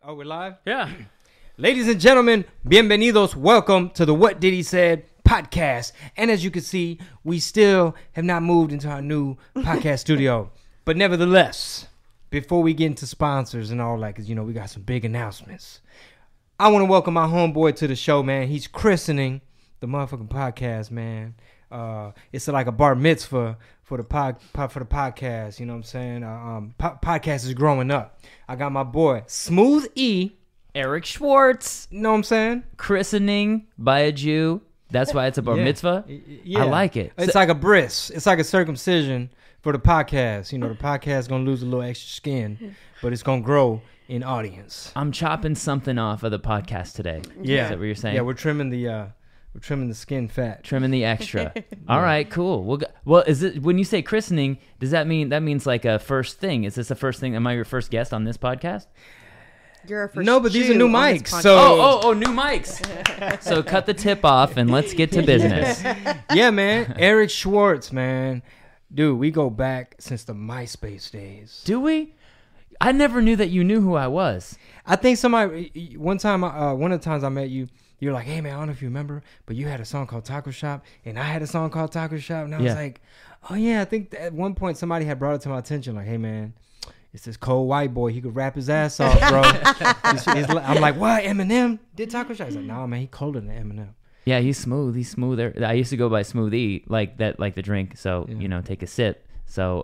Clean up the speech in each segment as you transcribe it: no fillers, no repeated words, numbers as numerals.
Oh, we're live? Yeah. Ladies and gentlemen, bienvenidos. Welcome to the What Did He Said podcast. And as you can see, we still have not moved into our new podcast studio. But nevertheless, before we get into sponsors and all that, because, you know, we got some big announcements. I want to welcome my homeboy to the show, man. He's christening the motherfucking podcast, man. It's like a bar mitzvah for the podcast. You know what I'm saying? Podcast is growing up. I got my boy Smooth E, Eric Schwartz, you know what I'm saying? christening by a Jew. That's why it's a bar mitzvah. Yeah. I like it. It's like a bris. It's like a circumcision for the podcast. You know, the podcast is going to lose a little extra skin, but it's going to grow in audience. I'm chopping something off of the podcast today. Yeah. Is that what you're saying? Yeah, we're trimming the skin fat. Trimming the extra. All right, cool. Well, is it when you say christening? Does that means like a first thing? Is this the first thing? Am I your first guest on this podcast? You're our first No, but these are new mics. So Oh, new mics. So cut the tip off and let's get to business. yeah, man. Eric Schwartz, man. Dude, we go back since the MySpace days. Do we? I never knew that you knew who I was. I think somebody one of the times I met you, you're like, hey man, I don't know if you remember, but you had a song called Taco Shop, and I had a song called Taco Shop, and I was like, oh yeah, I think at one point somebody had brought it to my attention, like, hey man, it's this cold white boy, he could rap his ass off, bro. I'm like, what? Eminem did Taco Shop? He's like, nah man, he colder than Eminem. Yeah, he's smooth. He's smoother. I used to go by Smoothie, like that, like the drink. So you know, take a sip. So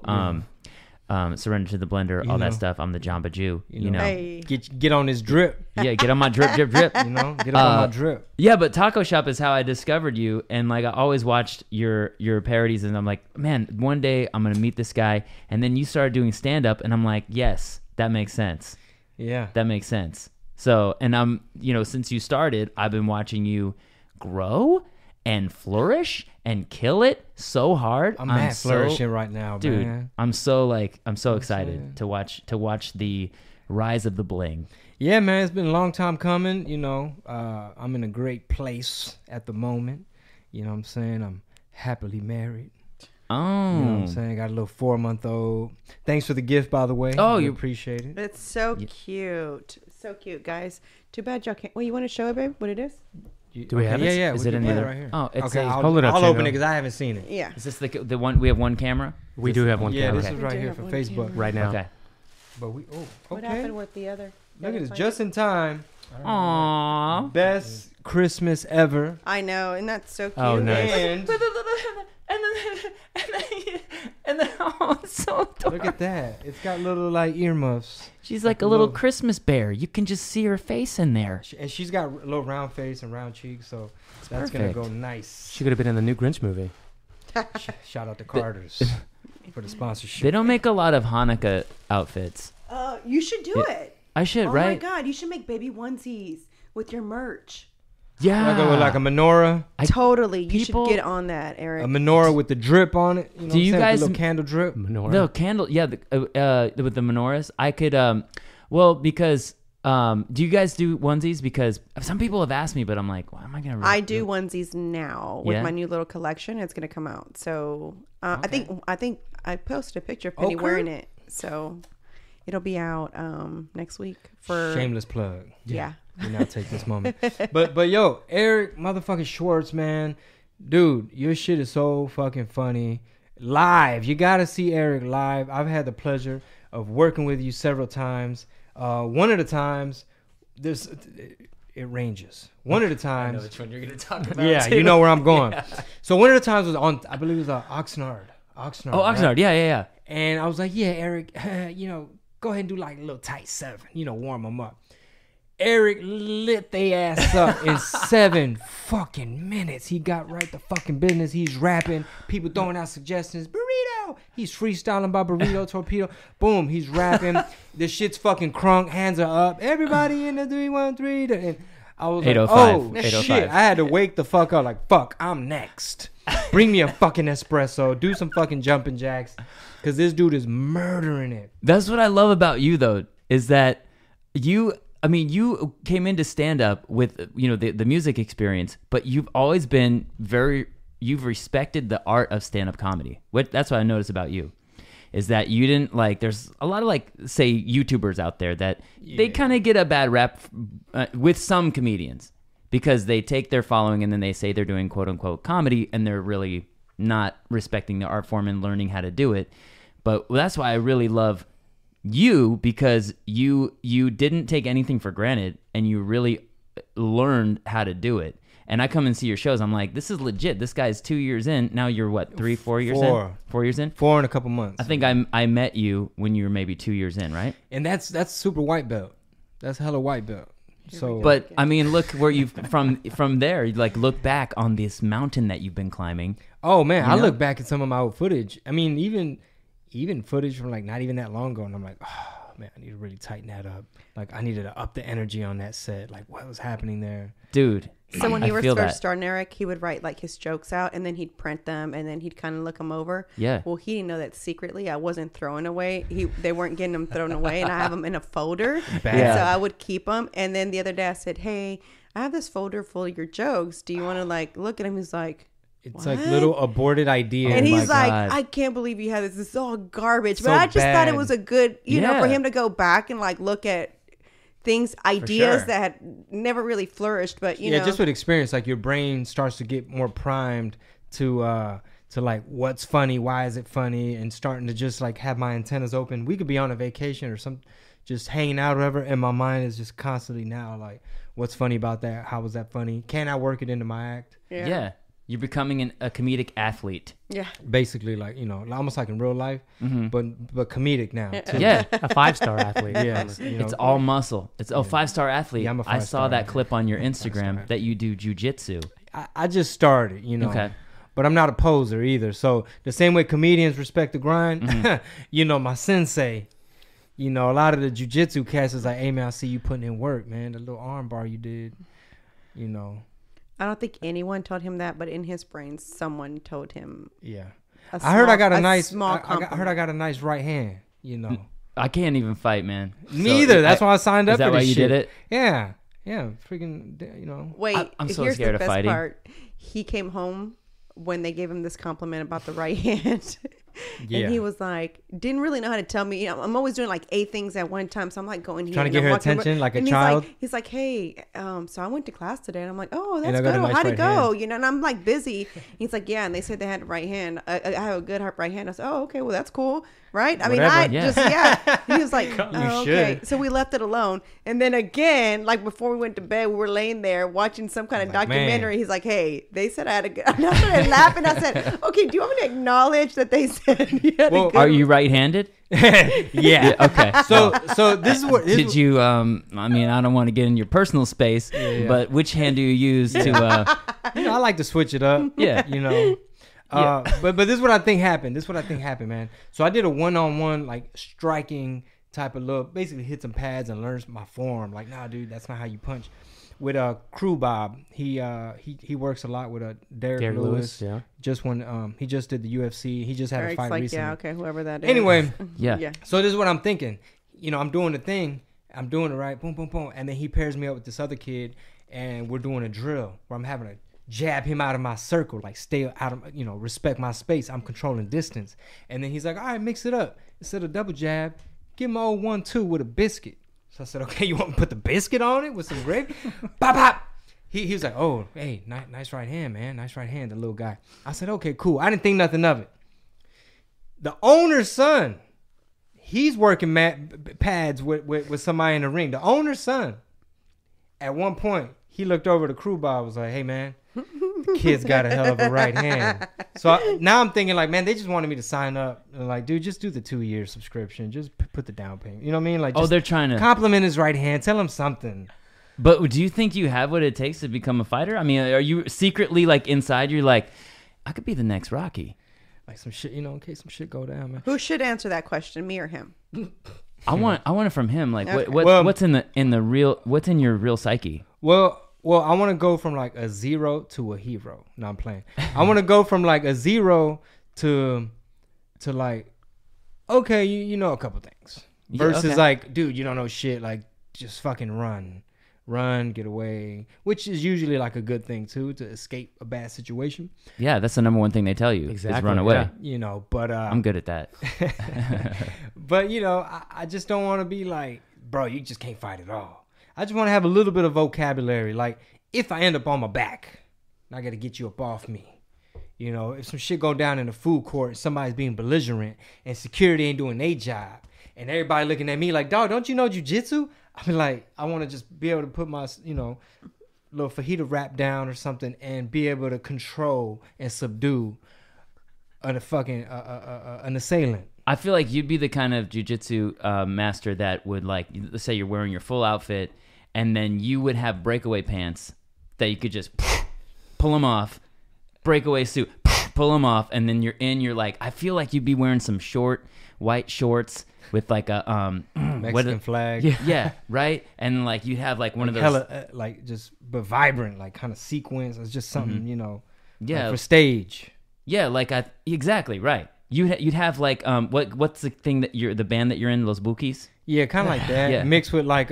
surrender to the blender, all that stuff. I'm the Jamba Jew. You know, Hey. Get on his drip. yeah, get on my drip. You know, get up on my drip. Yeah, but Taco Shop is how I discovered you, and like I always watched your parodies, and I'm like, man, one day I'm gonna meet this guy, and then you started doing stand up, and I'm like, yes, that makes sense. Yeah, That makes sense. So, and since you started, I've been watching you grow and flourish and kill it so hard. I'm flourishing right now, dude. man. I'm so excited to watch the rise of the Bling. Yeah, man, it's been a long time coming. You know, I'm in a great place at the moment. You know what I'm saying? I'm happily married. Oh, You know what I'm saying? Got a little 4-month-old. Thanks for the gift, by the way. Oh, we you appreciate it. It's so cute. So cute, guys. Too bad y'all can't. Well, you want to show it, babe, what it is? Do we have it? Yeah. Is we it can in play the it other? right here? Oh, it's okay. Hold it up, I'll open Chingo. it because I haven't seen it. Yeah. Is this the one? We have one camera. We do have one Yeah, camera this is We right do here have for one Facebook camera. right now. Okay. But we What okay. happened with the other? Look at this, just in time. Aww. Best Christmas ever. I know, and that's so cute. Oh, nice. And then oh, it's so adorable. Look at that. It's got little like earmuffs. She's like a little Christmas bear. You can just see her face in there. And she's got a little round face and round cheeks, so that's going to go nice. She could have been in the new Grinch movie. Shout out to Carter's for the sponsorship. They don't make a lot of Hanukkah outfits. You should do it. I should, Oh right? my God, you should make baby onesies with your merch. Yeah. Like a menorah. Totally, you people- should get on that, Eric. A menorah with the drip on it. You know Do you what I'm saying? guys- The little candle drip. Menorah. No candle. Yeah, with the menorahs, I could. Because do you guys do onesies? Because some people have asked me, but I'm like, why am I gonna? I do onesies now with Yeah? my new little collection. It's gonna come out. So I think I posted a picture of Penny Okay. wearing it. So it'll be out next week for Shameless plug. Yeah. You now take this moment. But yo, Eric motherfucking Schwartz, man. Dude, your shit is so fucking funny. Live. You gotta see Eric live. I've had the pleasure of working with you several times. One of the times, it ranges. One of the times. I know which one you're gonna talk about. Yeah, too. you know where I'm going. So one of the times was on, I believe it was Oxnard. Oxnard. Oh, right? Oxnard. Yeah. And I was like, yeah, Eric, go ahead and do like a little tight 7, warm them up. Eric lit they ass up in 7 fucking minutes. He got right to fucking business. He's rapping. People throwing out suggestions. Burrito. He's freestyling about burrito, torpedo. Boom. He's rapping. The shit's fucking crunk. Hands are up. Everybody in the 313. And I was like, 805. oh, 805. shit. I had to wake the fuck up like, fuck, I'm next. Bring me a fucking espresso. Do some fucking jumping jacks. Because this dude is murdering it. That's what I love about you, though, is that you came into stand-up with, the music experience, but you've always been you've respected the art of stand-up comedy. That's what I noticed about you. is that you didn't like. There's a lot of like say YouTubers out there that they kind of get a bad rap with some comedians because they take their following and then they say they're doing quote unquote comedy and they're really not respecting the art form and learning how to do it. But that's why I really love you, because you didn't take anything for granted and you really learned how to do it. And I come and see your shows. I'm like, this is legit. This guy's 2 years in. Now you're what, 4 years in? 4 years in? 4 and a couple months. I think I met you when you were maybe 2 years in, right? And that's super white belt. That's hella white belt. So, but I mean, look where you've from there. Like, look back on this mountain that you've been climbing. oh man, You I know? look back at some of my old footage. I mean, even footage from like not even that long ago, and I'm like, oh man, I need to really tighten that up. Like I needed to up the energy on that set. Like what was happening there? Dude. So when I he was feel first that. starting, Eric, he would write like his jokes out and then he'd print them and then he'd kind of look them over. Yeah. Well, he didn't know that secretly I wasn't throwing away. They weren't getting them thrown away, and I have them in a folder. Bad. Yeah. So I would keep them. And then the other day I said, "Hey, I have this folder full of your jokes. Do you want to like look at them?" He's like, It's like What? little aborted ideas. and he's my like, God. "I can't believe you have this. This is all garbage." But So I just thought it bad. was a good, you know, for Yeah. him to go back and like look at things, ideas sure. that had never really flourished. But you yeah, know, just with experience, like your brain starts to get more primed to like what's funny, why is it funny, and starting to just like have my antennas open. We could be on a vacation or some, just hanging out or whatever, and my mind is just constantly now like, what's funny about that? How was that funny? Can I work it into my act? Yeah. You're becoming a comedic athlete. yeah. Basically, like almost like in real life, but comedic now. Too. Yeah. A 5-star athlete. Yeah, It's all muscle. It's 5-star athlete. Yeah, I'm a I saw 5-star that athlete. clip on your 5-star Instagram athlete. that you do jujitsu. I just started, Okay. But I'm not a poser either. So the same way comedians respect the grind, my sensei, a lot of the jujitsu cats is like, hey man, I see you putting in work, man. The little arm bar you did, I don't think anyone told him that, but in his brain, someone told him. yeah. A I heard I got a small- nice, small I heard I compliment. got a nice right hand, I can't even fight, man. Me So, either. That's why I signed up Is that for why this you shit. did it? Yeah. Yeah. Freaking, Wait, I'm so here's scared the of best fighting. part. He came home when they gave him this compliment about the right hand. Yeah. And he was like, didn't really know how to tell me. I'm always doing like 8 things at one time. So I'm like going here. Trying to and get I'm her walking over- attention like a and child. He's like, hey, so I went to class today. And I'm like, oh, And that's I got good. a nice How'd it right go? hand. And I'm like busy. He's like, yeah. And they said they had a right hand. I have a good right hand. I said, oh, okay. Well, that's cool. Right? I mean, Whatever. I Yeah. just, yeah. And he was like, oh, okay. should. So we left it alone. And then again, like before we went to bed, we were laying there watching some kind of Like, man. documentary. He's like, hey, they said I had a good. And I started laughing. I said, okay, do you want me to acknowledge that they said you had Well, a good Are you right-handed? yeah. Okay. So this is what Did you? I mean, I don't want to get in your personal space, yeah. but which hand do you use to? I like to switch it up. Yeah. But this is what I think happened. Man. So I did a one-on-one like striking type of look. Basically hit some pads and learned my form. Like, nah, dude, that's not how you punch. With Crew Bob, he works a lot with Derek Lewis. Yeah. Just when he just did the UFC. He just had Eric's a fight like, recently. yeah, okay, whoever that is. Anyway, Yeah. so this is what I'm thinking. I'm doing the thing. I'm doing it right. Boom, boom, boom. And then he pairs me up with this other kid, and we're doing a drill where I'm having to jab him out of my circle, like stay out of, respect my space. I'm controlling distance. And then he's like, all right, mix it up. Instead of double jab, give my old 1-2 with a biscuit. So I said, okay, you want me to put the biscuit on it with some gravy? Pop, pop. He was like, oh, hey, nice right hand, man. Nice right hand, the little guy. I said, okay, cool. I didn't think nothing of it. The owner's son, he's working pads with somebody in the ring. The owner's son, at one point, he looked over the crew bar, was like, hey, man, the kid's got a hell of a right hand. So now I'm thinking like, man, they just wanted me to sign up. And like, dude, just do the 2-year subscription. Just put the down payment. You know what I mean? Like, just They're trying to. compliment his right hand. Tell him something. But do you think you have what it takes to become a fighter? I mean, are you secretly like inside? You're like, I could be the next Rocky. Like some shit, in case some shit go down, man. Who should answer that question, me or him? I want it from him. Like, Okay. what's in your real psyche? Well, I want to go from like a 0 to a hero. No, I'm playing. I want to go from like a 0 to like, okay, you know a couple things. Yeah, Versus okay. like, dude, you don't know shit. Like, just fucking run run, get away, which is usually like a good thing too, to escape a bad situation. Yeah, that's the number one thing they tell you is run away. yeah. You know, but I'm good at that. but you know, I just don't want to be like, bro, you just can't fight at all. I just want to have a little bit of vocabulary. Like, if I end up on my back, I got to get you up off me. You know, if some shit go down in the food court, somebody's being belligerent and security ain't doing their job, and everybody looking at me like, dog, don't you know jujitsu? I mean, like, I want to just be able to put my, you know, little fajita wrap down or something and be able to control and subdue an assailant. I feel like you'd be the kind of jujitsu master that would, like, let's say you're wearing your full outfit, and then you would have breakaway pants that you could just pull them off, breakaway suit, pull them off, and then you're like, I feel like you'd be wearing some short white shorts with like a Mexican flag. Yeah, right? And like you'd have like one of those hella, like just but vibrant, like kind of sequence. It's just something, you know, yeah, like for stage. Yeah, like exactly right. You'd have like what's the thing that the band that you're in, Los Bukis? Yeah, kind of like that. Yeah. Mixed with like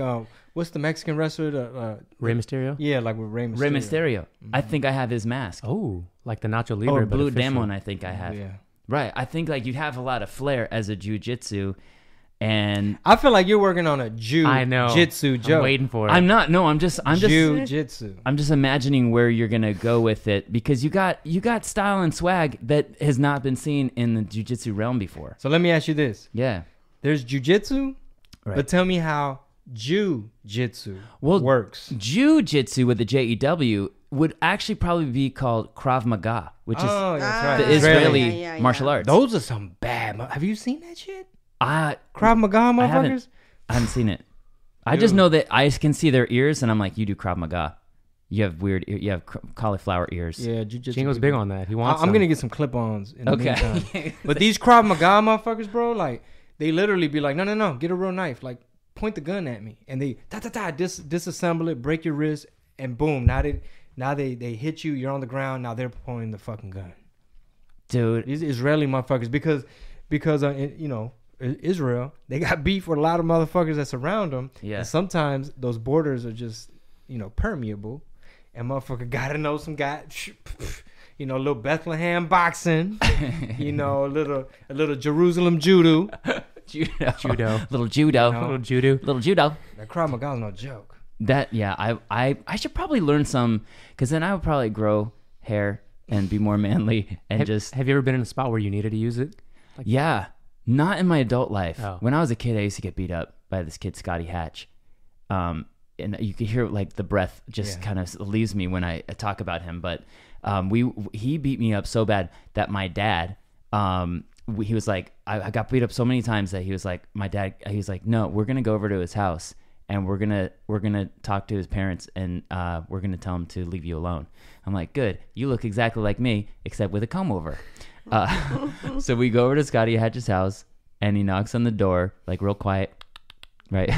what's the Mexican wrestler? Rey Mysterio? Yeah, like with Rey Mysterio. Rey Mysterio. I think I have his mask. Oh, like the Nacho Libre. Or but Blue official. Demon, I think I have. Yeah. Right. I think like you'd have a lot of flair as a jujitsu, and I feel like you're working on a I know. jitsu joke. I'm waiting for it. I'm not. No, I'm just Jiu-jitsu. I'm just imagining where you're gonna go with it because you got style and swag that has not been seen in the jiu-jitsu realm before. So let me ask you this: Yeah. there's jiu-jitsu, Right. but tell me how jiu-jitsu Well, works. Jiu-jitsu with the JEW would actually probably be called Krav Maga, which is Oh, that's right. the Israeli Yeah. martial arts. Those are some bad. Have you seen that shit? I Krav Maga, I motherfuckers. haven't seen it. I just know that I can see their ears, and I'm like, you do Krav Maga. You have you have cauliflower ears. Yeah, jiu-jitsu. Chingo's big on that. He wants I'm some. gonna get some clip-ons. In the Okay. meantime. But these Krav Maga motherfuckers, bro, like they literally be like, no, get a real knife, like point the gun at me, and they disassemble it, break your wrist, and boom, now they hit you, you're on the ground, now they're pointing the fucking gun. Dude. These Israeli motherfuckers, because you know, Israel, they got beef with a lot of motherfuckers that surround them. Yeah. And sometimes those borders are just, you know, permeable, and motherfucker gotta know some guy. You know, a little Bethlehem boxing, you know, a little Jerusalem judo. Judo. Little judo. No. Little judo. Little judo. That Krav Maga's no joke. That I should probably learn some, because then I would probably grow hair and be more manly and Have you ever been in a spot where you needed to use it? yeah, not in my adult life. Oh. When I was a kid, I used to get beat up by this kid Scotty Hatch, and you could hear like the breath just kind of leaves me when I talk about him. But he beat me up so bad that my dad he was like, I got beat up so many times that he was like, he was like, no, we're gonna go over to his house and we're gonna talk to his parents and we're gonna tell him to leave you alone. I'm like, good, you look exactly like me except with a comb over. So we go over to Scotty Hatch's house and he knocks on the door like real quiet, right?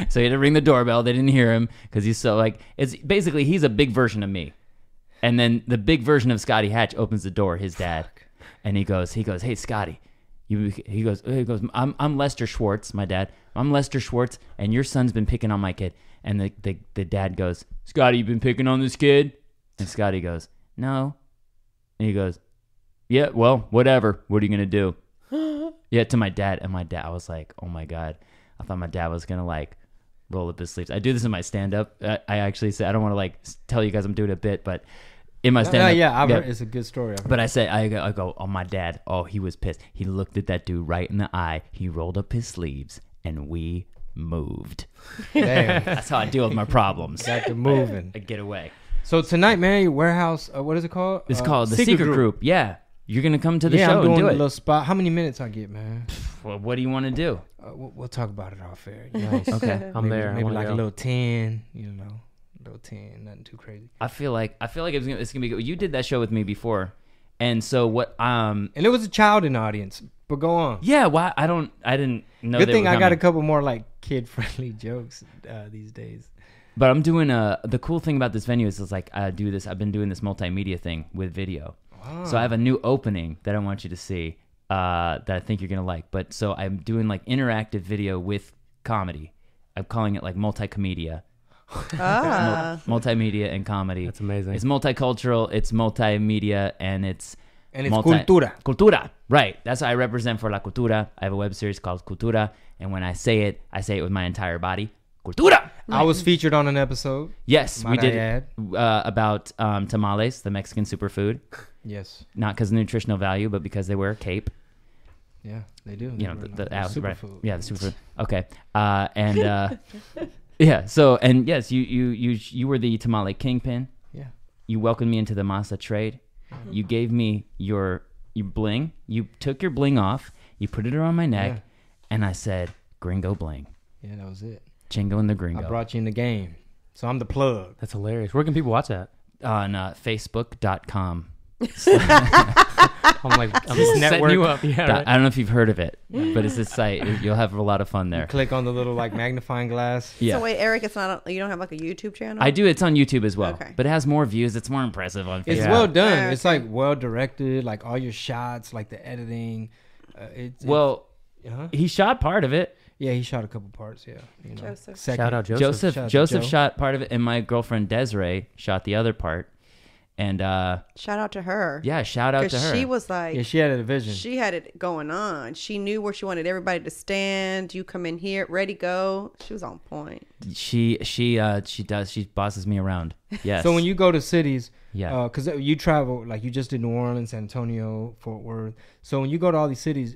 So he had to ring the doorbell. They didn't hear him because he's so like, it's basically he's a big version of me. And then the big version of Scotty Hatch opens the door, his dad, and he goes, hey Scotty, he goes, I'm Lester Schwartz, my dad. I'm Lester Schwartz, and your son's been picking on my kid. And the dad goes, Scotty, you been picking on this kid? And Scotty goes, no. And he goes, yeah, well, whatever. What are you gonna do? Yeah, to my dad. And my dad, I was like, oh my God. I thought my dad was gonna like roll up his sleeves. I do this in my stand-up. I actually say, I don't want to like tell you guys I'm doing a bit, but in my stand-up, I've heard, it's a good story. But I say, I go, oh, my dad, oh, he was pissed. He looked at that dude right in the eye. He rolled up his sleeves, and we moved. Damn, That's how I deal with my problems. got to moving. I get away. So tonight, man, your warehouse. What is it called? It's called the Secret Group. Yeah, you're gonna come to the Yeah, show I'm doing and do a it. little spot. How many minutes I get, man? Well, what do you want to do? We'll talk about it off air. Nice. Okay. I'm maybe, there. I Maybe wanna like go. a little 10. You know, a little 10. Nothing too crazy. I feel like it's gonna be good. You did that show with me before, and so what? And there was a child in the audience. But go on. Yeah. Why? I didn't know. Good they thing were I got coming. a couple more like kid-friendly jokes these days. But I'm doing the cool thing about this venue is it's like I've been doing this multimedia thing with video. So I have a new opening that I want you to see that I think you're going to like. But so I'm doing like interactive video with comedy. I'm calling it like multicomedia. Multimedia and comedy. That's amazing. It's multicultural, it's multimedia, and it's cultura. Cultura, right. That's what I represent for La Cultura. I have a web series called Cultura, and when I say it with my entire body. Cultura! I was featured on an episode. Yes, we did add. About tamales, the Mexican superfood. Yes. Not because of nutritional value, but because they wear a cape. Yeah, they do. You know, the right. superfood. Yeah, the superfood. Okay. Yeah, so, and yes, you were the tamale kingpin. Yeah. You welcomed me into the masa trade. You gave me your bling. You took your bling off. You put it around my neck. Yeah. And I said, Gringo Bling. Yeah, that was it. Chingo and the Gringo. I brought you in the game. So I'm the plug. That's hilarious. Where can people watch that? On Facebook.com. I'm setting network. you up. Yeah, right. I don't know if you've heard of it, but it's this site. You'll have a lot of fun there. Click on the little magnifying glass. Yeah. So wait, Eric, you don't have like a YouTube channel? I do. It's on YouTube as well, Okay. but it has more views. It's more impressive on Facebook. It's Yeah. well done. Okay. It's like well directed, like all your shots, like the editing. He shot part of it. Yeah, he shot a couple parts. Yeah, you know. Joseph. Shout out Joseph. Shout out to Joseph Joe. shot part of it, and my girlfriend Desiree shot the other part. And Shout out to her. yeah, shout out to Because her. she was like, Yeah, she had a vision. she had it going on. She knew where she wanted everybody to stand. You come in here, ready, go. She was on point. She does. She bosses me around. Yes. So when you go to cities, Yeah. because you travel, like you just did New Orleans, San Antonio, Fort Worth. So when you go to all these cities,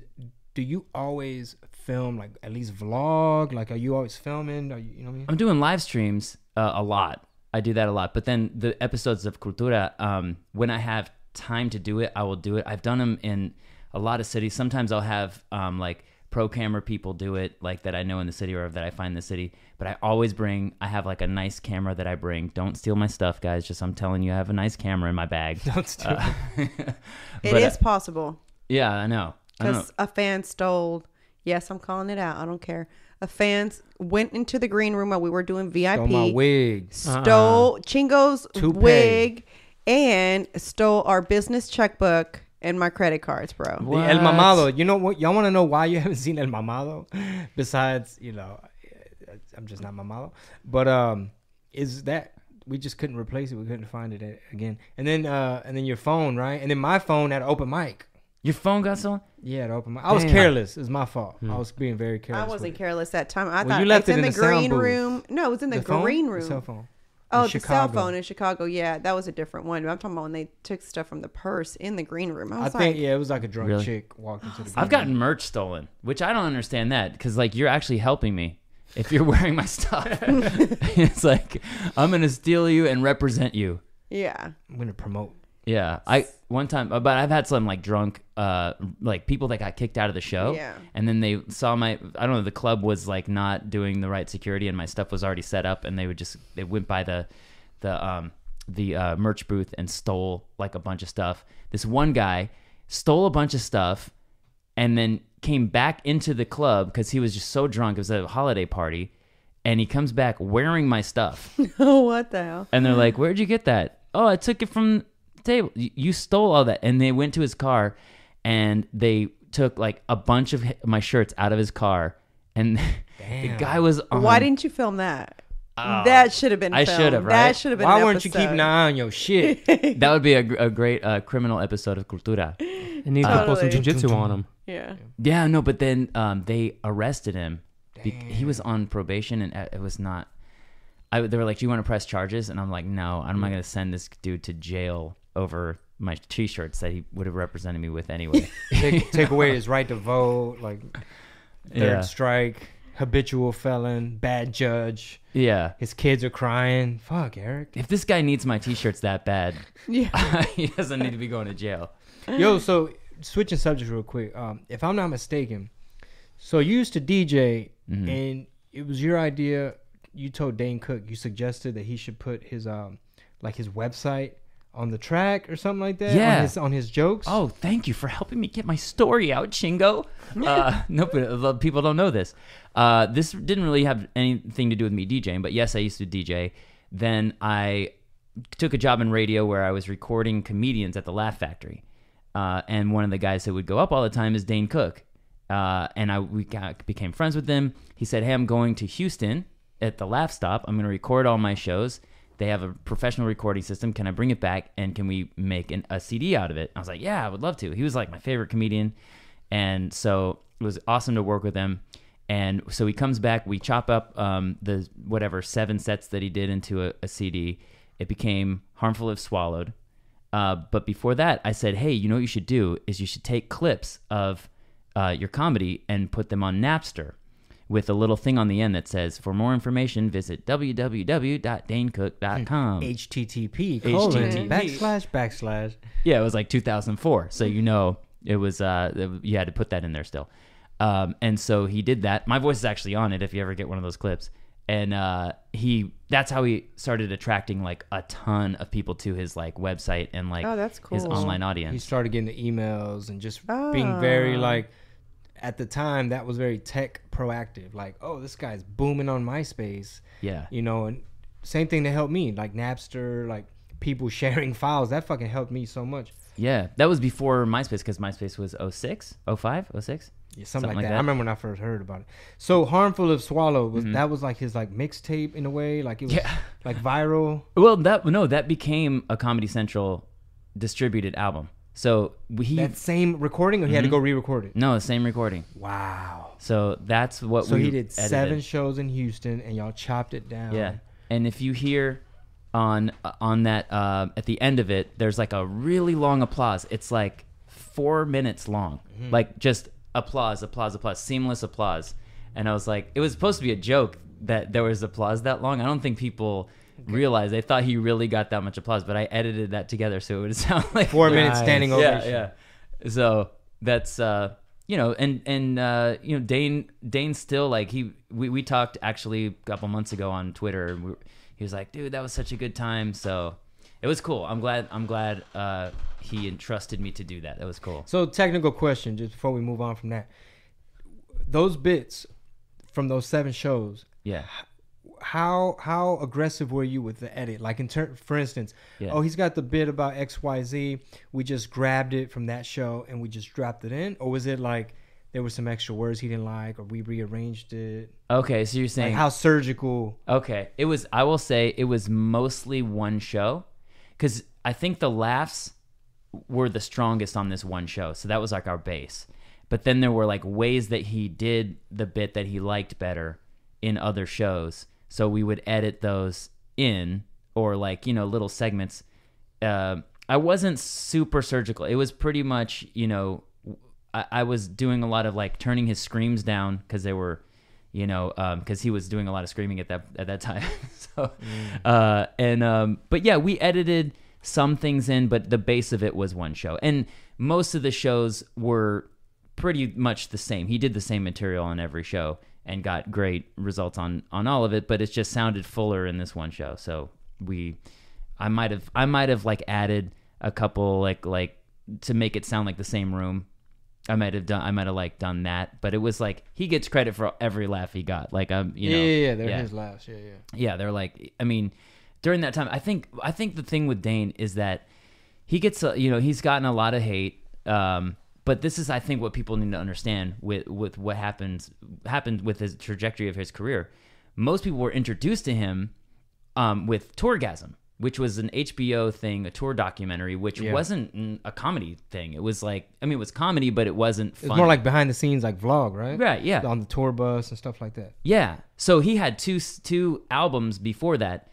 do you always film, like at least vlog? Like, are you always filming? Are you know what I mean? I'm doing live streams a lot. I do that a lot. But then the episodes of Cultura, when I have time to do it, I will do it. I've done them in a lot of cities. Sometimes I'll have like pro camera people do it, like that I know in the city or that I find in the city. But I have like a nice camera that I bring. Don't steal my stuff, guys. Just I'm telling you, I have a nice camera in my bag. Don't steal It is possible. Yeah, I know. Because a fan stole. Yes, I'm calling it out. I don't care. A fan went into the green room while we were doing VIP. Stole my wig. Stole Chingo's Toupee. wig and stole our business checkbook and my credit cards, bro. The El Mamado. You know what? Y'all want to know why you haven't seen El Mamado? Besides, I'm just not Mamado. But is that we just couldn't replace it. We couldn't find it again. And then your phone, right? And then my phone had an open mic. Your phone got stolen? Yeah, the open mic. I was careless. It's my fault. I was being very careless. I wasn't with it. careless that time. I Well, thought you left it's it in in the the sound green booth. room. No, it was in the phone? green The room. cell phone. Oh, In the Chicago. cell phone in Chicago. Yeah, that was a different one. I'm talking about when they took stuff from the purse in the green room. I I was think like, it was like a drunk Really? chick walked into the. I've gotten merch stolen, which I don't understand that because like you're actually helping me if you're wearing my stuff. It's like I'm gonna steal you and represent you. yeah. I'm gonna promote. Yeah, one time, but I've had some like drunk, like people that got kicked out of the show, Yeah. and then they saw I don't know, the club was like not doing the right security, and my stuff was already set up, and they went by the merch booth and stole like a bunch of stuff. This one guy stole a bunch of stuff, and then came back into the club because he was just so drunk. It was a holiday party, and he comes back wearing my stuff, Oh, what the hell? and they're like, "Where'd you get that?" "Oh, I took it from table. You stole all that." And they went to his car and they took like a bunch of my shirts out of his car, and the guy was on. Why didn't you film that? That should have been I filmed. should have, right? That should have been Why an weren't you episode. keeping an eye on your shit? that would be a great criminal episode of Cultura. It needs to pull some Totally. jujitsu on him. Yeah. Yeah, no, but then they arrested him. He was on probation, and it was not. They were like, "Do you want to press charges?" And I'm like, "No, I'm not going to send this dude to jail over my T-shirts that he would have represented me with anyway." take away his right to vote, like third Yeah. strike, habitual felon, bad judge. Yeah. His kids are crying. Fuck, Eric. If this guy needs my T-shirts that bad, Yeah. he doesn't need to be going to jail. Yo, so switching subjects real quick. If I'm not mistaken, so you used to DJ, and it was your idea. You told Dane Cook, you suggested that he should put his like his website on the track or something like that. Yeah. on his jokes. Oh, thank you for helping me get my story out, Chingo. No, but a lot of people don't know this. This didn't really have anything to do with me DJing, but yes, I used to DJ. Then I took a job in radio where I was recording comedians at the Laugh Factory. And one of the guys that would go up all the time is Dane Cook. And we became friends with him. He said, "Hey, I'm going to Houston at the Laugh Stop. I'm going to record all my shows. They have a professional recording system. Can I bring it back, and can we make a CD out of it? I was like, yeah, I would love to. He was like my favorite comedian, and so it was awesome to work with him. And so he comes back. We chop up the 7 sets that he did into a CD. It became Harmful If Swallowed. But before that, I said, hey, you know what you should do is you should take clips of your comedy and put them on Napster with a little thing on the end that says, for more information, visit www.danecook.com. HTTP:// Yeah, it was like 2004. So it was, you had to put that in there still. And so he did that. My voice is actually on it if you ever get one of those clips. And that's how he started attracting like a ton of people to his like website and like that's cool. his online audience. He started getting the emails and just being very like, at the time that was very tech proactive. Like, oh, this guy's booming on MySpace. Yeah. And same thing that helped me, like Napster, like people sharing files. That fucking helped me so much. Yeah. That was before MySpace because MySpace was 06, 05, 06? Yeah, something like that. I remember when I first heard about it. So Harmful If Swallowed was that was like his like mixtape in a way, like it was like viral. Well, that became a Comedy Central distributed album. So that same recording, or he had to go re-record it? No, the same recording. Wow. So that's what. So he did 7 shows in Houston, and y'all chopped it down. Yeah, and if you hear on that at the end of it, there's like a really long applause. It's like 4 minutes long, like just applause, seamless applause. And I was like, it was supposed to be a joke that there was applause that long. I don't think people realized. They thought he really got that much applause, but I edited that together so it would sound like 4 minutes standing ovation. Yeah. So that's Dane still like we talked actually a couple months ago on Twitter. And he was like, dude, that was such a good time. So it was cool. I'm glad he entrusted me to do that. That was cool. So technical question, just before we move on from that. Those bits from those 7 shows. Yeah. How aggressive were you with the edit? Like for instance, he's got the bit about XYZ. We just grabbed it from that show and we just dropped it in, or was it like there were some extra words he didn't like, or we rearranged it? Okay, so you're saying like how surgical? Okay, it was. I will say it was mostly one show, because I think the laughs were the strongest on this one show, so that was like our base. But then there were like ways that he did the bit that he liked better in other shows. So we would edit those in, or like, little segments. I wasn't super surgical. It was pretty much, I was doing a lot of like turning his screams down because they were, because he was doing a lot of screaming at that time. So, but yeah, we edited some things in, but the base of it was one show. And most of the shows were pretty much the same. He did the same material on every show and got great results on all of it, but it just sounded fuller in this one show. So I might have like added a couple like to make it sound like the same room. I might have done that, but it was like he gets credit for every laugh he got. Like they're his laughs. Yeah, they're like, I mean, during that time, I think the thing with Dane is that he gets he's gotten a lot of hate. But this is, I think, what people need to understand with what happened with his trajectory of his career. Most people were introduced to him with Tourgasm, which was an HBO thing, a tour documentary, which wasn't a comedy thing. It was like, it was comedy, but it wasn't funny. It's more like behind the scenes, like vlog, right? Right, yeah. On the tour bus and stuff like that. Yeah. So he had two albums before that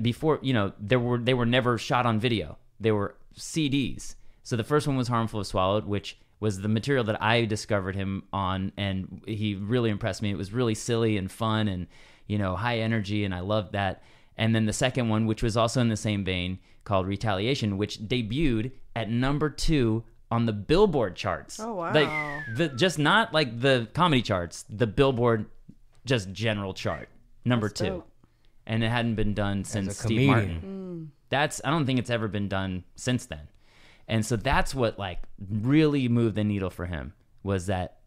before, they were never shot on video. They were CDs. So the first one was Harmful If Swallowed, which was the material that I discovered him on, and he really impressed me. It was really silly and fun and, high energy, and I loved that. And then the second one, which was also in the same vein, called Retaliation, which debuted at number 2 on the Billboard charts. Oh, wow. Like, just not like the comedy charts, the Billboard just general chart, number That's 2. dope. And it hadn't been done since Steve Martin. I don't think it's ever been done since then. And so that's what like really moved the needle for him, was that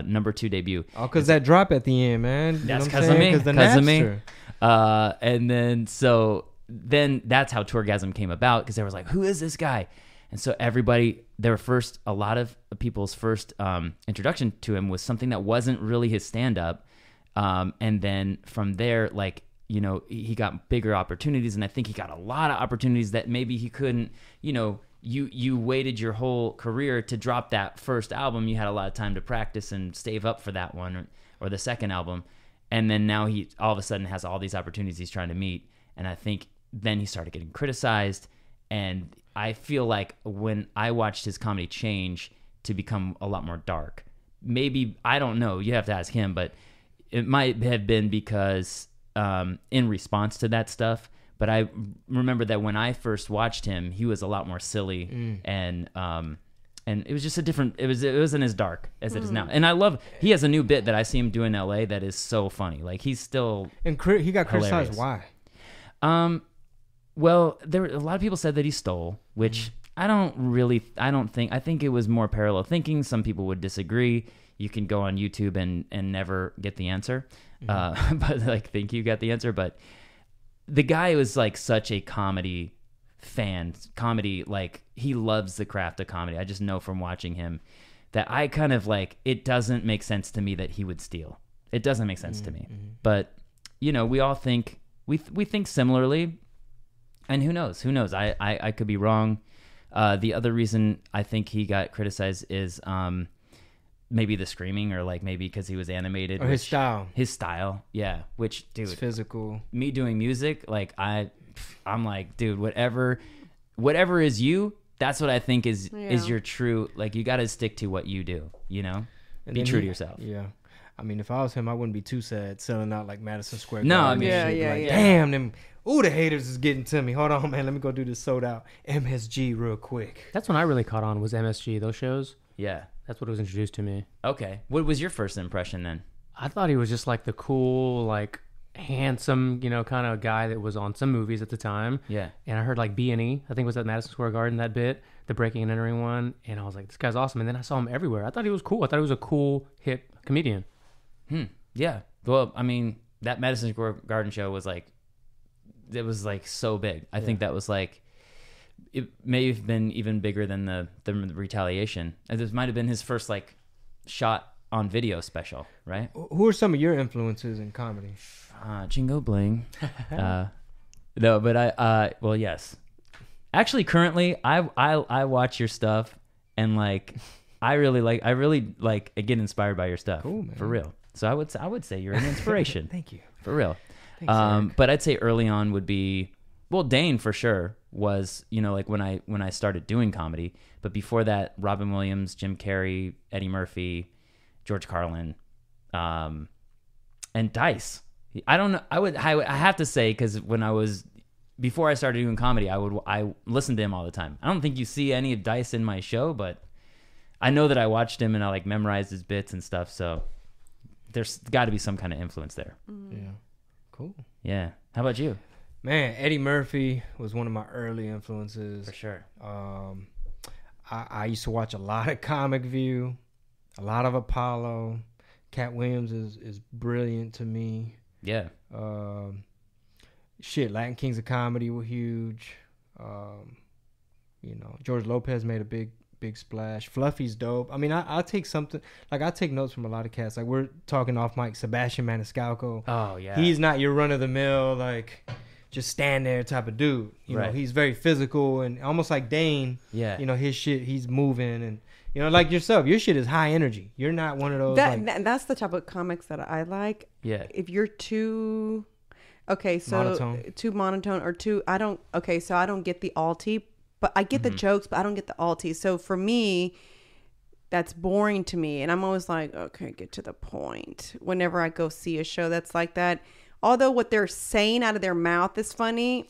number 2 debut. Oh, because that drop at the end, man. That's because of me. Because of me. And then that's how Tourgasm came about, because they was like, who is this guy? And so a lot of people's first introduction to him was something that wasn't really his stand-up. And then from there, like, you know, he got bigger opportunities, and I think he got a lot of opportunities that maybe he couldn't, you know, you waited your whole career to drop that first album. You had a lot of time to practice and save up for that one or the second album. And then now he all of a sudden has all these opportunities he's trying to meet. And I think then he started getting criticized. And I feel like when I watched his comedy change to become a lot more dark, maybe, I don't know, you have to ask him, but it might have been because in response to that stuff. But I remember that when I first watched him, he was a lot more silly and it was just a different. It wasn't as dark as it is now. And I love. He has a new bit that I see him do in L.A. that is so funny. Like he's still and he got criticized. Why? Well, a lot of people said that he stole, which I think it was more parallel thinking. Some people would disagree. You can go on YouTube and never get the answer, but like think you got the answer. But the guy was like such a comedy fan, like he loves the craft of comedy. I just know from watching him that I kind of like, it doesn't make sense to me that he would steal. It doesn't make sense to me. But you know, we all think we think similarly, and who knows? I could be wrong. The other reason I think he got criticized is maybe the screaming, or like maybe because he was animated, or his style. Yeah, which, dude, it's physical. Me doing music, like I'm like, dude, whatever is you, that's what I think is your true, like, you got to stick to what you do, you know, and be true to yourself. Yeah. I mean, if I was him, I wouldn't be too sad selling out like Madison Square No, Garden. I mean, yeah. Damn, them. Ooh, the haters is getting to me. Hold on, man. Let me go do this sold out MSG real quick. That's when I really caught on, was MSG, those shows. Yeah. That's what was introduced to me. Okay. What was your first impression then? I thought he was just like the cool, like handsome, you know, kind of guy that was on some movies at the time. Yeah. And I heard like B&E, I think it was at Madison Square Garden, that bit, the breaking and entering one. And I was like, this guy's awesome. And then I saw him everywhere. I thought he was cool. I thought he was a cool, hip comedian. Yeah. Well, I mean, that Madison Square Garden show was like, it was like so big. I think that was like, it may have been even bigger than the Retaliation. And this might have been his first like shot on video special, right? Who are some of your influences in comedy? Chingo, Bling. No, but well, yes. Actually, currently, I watch your stuff, and like, I really get inspired by your stuff. Cool, man. For real. So I would say you're an inspiration. Thank you. For real. Thanks, Eric. But I'd say early on would be, well, Dane for sure was, you know, like when I started doing comedy. But before that, Robin Williams, Jim Carrey, Eddie Murphy, George Carlin, and Dice. I don't know. I have to say, because before I started doing comedy, I listened to him all the time. I don't think you see any of Dice in my show, but I know that I watched him and I like memorized his bits and stuff. So there's got to be some kind of influence there. Yeah. Cool. Yeah. How about you? Man, Eddie Murphy was one of my early influences. For sure. I used to watch a lot of Comic View, a lot of Apollo. Cat Williams is brilliant to me. Yeah. Latin Kings of Comedy were huge. You know, George Lopez made a big splash. Fluffy's dope. I mean, I take something, like I take notes from a lot of cats. Like we're talking off mic, Sebastian Maniscalco. Oh yeah. He's not your run of the mill, like just stand there type of dude. You know, he's very physical and almost like Dane. Yeah. You know, his shit, he's moving, and you know, like yourself, your shit is high energy. You're not one of those. That's the type of comics that I like. Yeah. If you're too monotone. Too monotone or too, I don't get the alti, but I get the jokes, but I don't get the alti. So for me, that's boring to me, and I'm always like, okay, get to the point. Whenever I go see a show that's like that, although what they're saying out of their mouth is funny,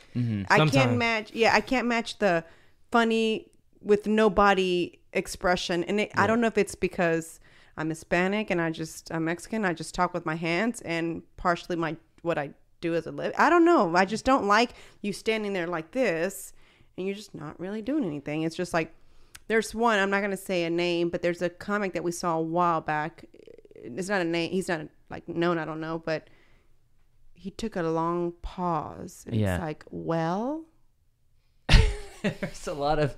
I can't match. Yeah, I can't match the funny with no body expression, and I don't know if it's because I'm Hispanic and I'm Mexican. I just talk with my hands, and partially what I do as a living. I don't know. I just don't like you standing there like this, and you're just not really doing anything. It's just like, there's one, I'm not going to say a name, but there's a comic that we saw a while back. It's not a name. He's not like known. I don't know, but he took a long pause. And it's like, well, there's a lot of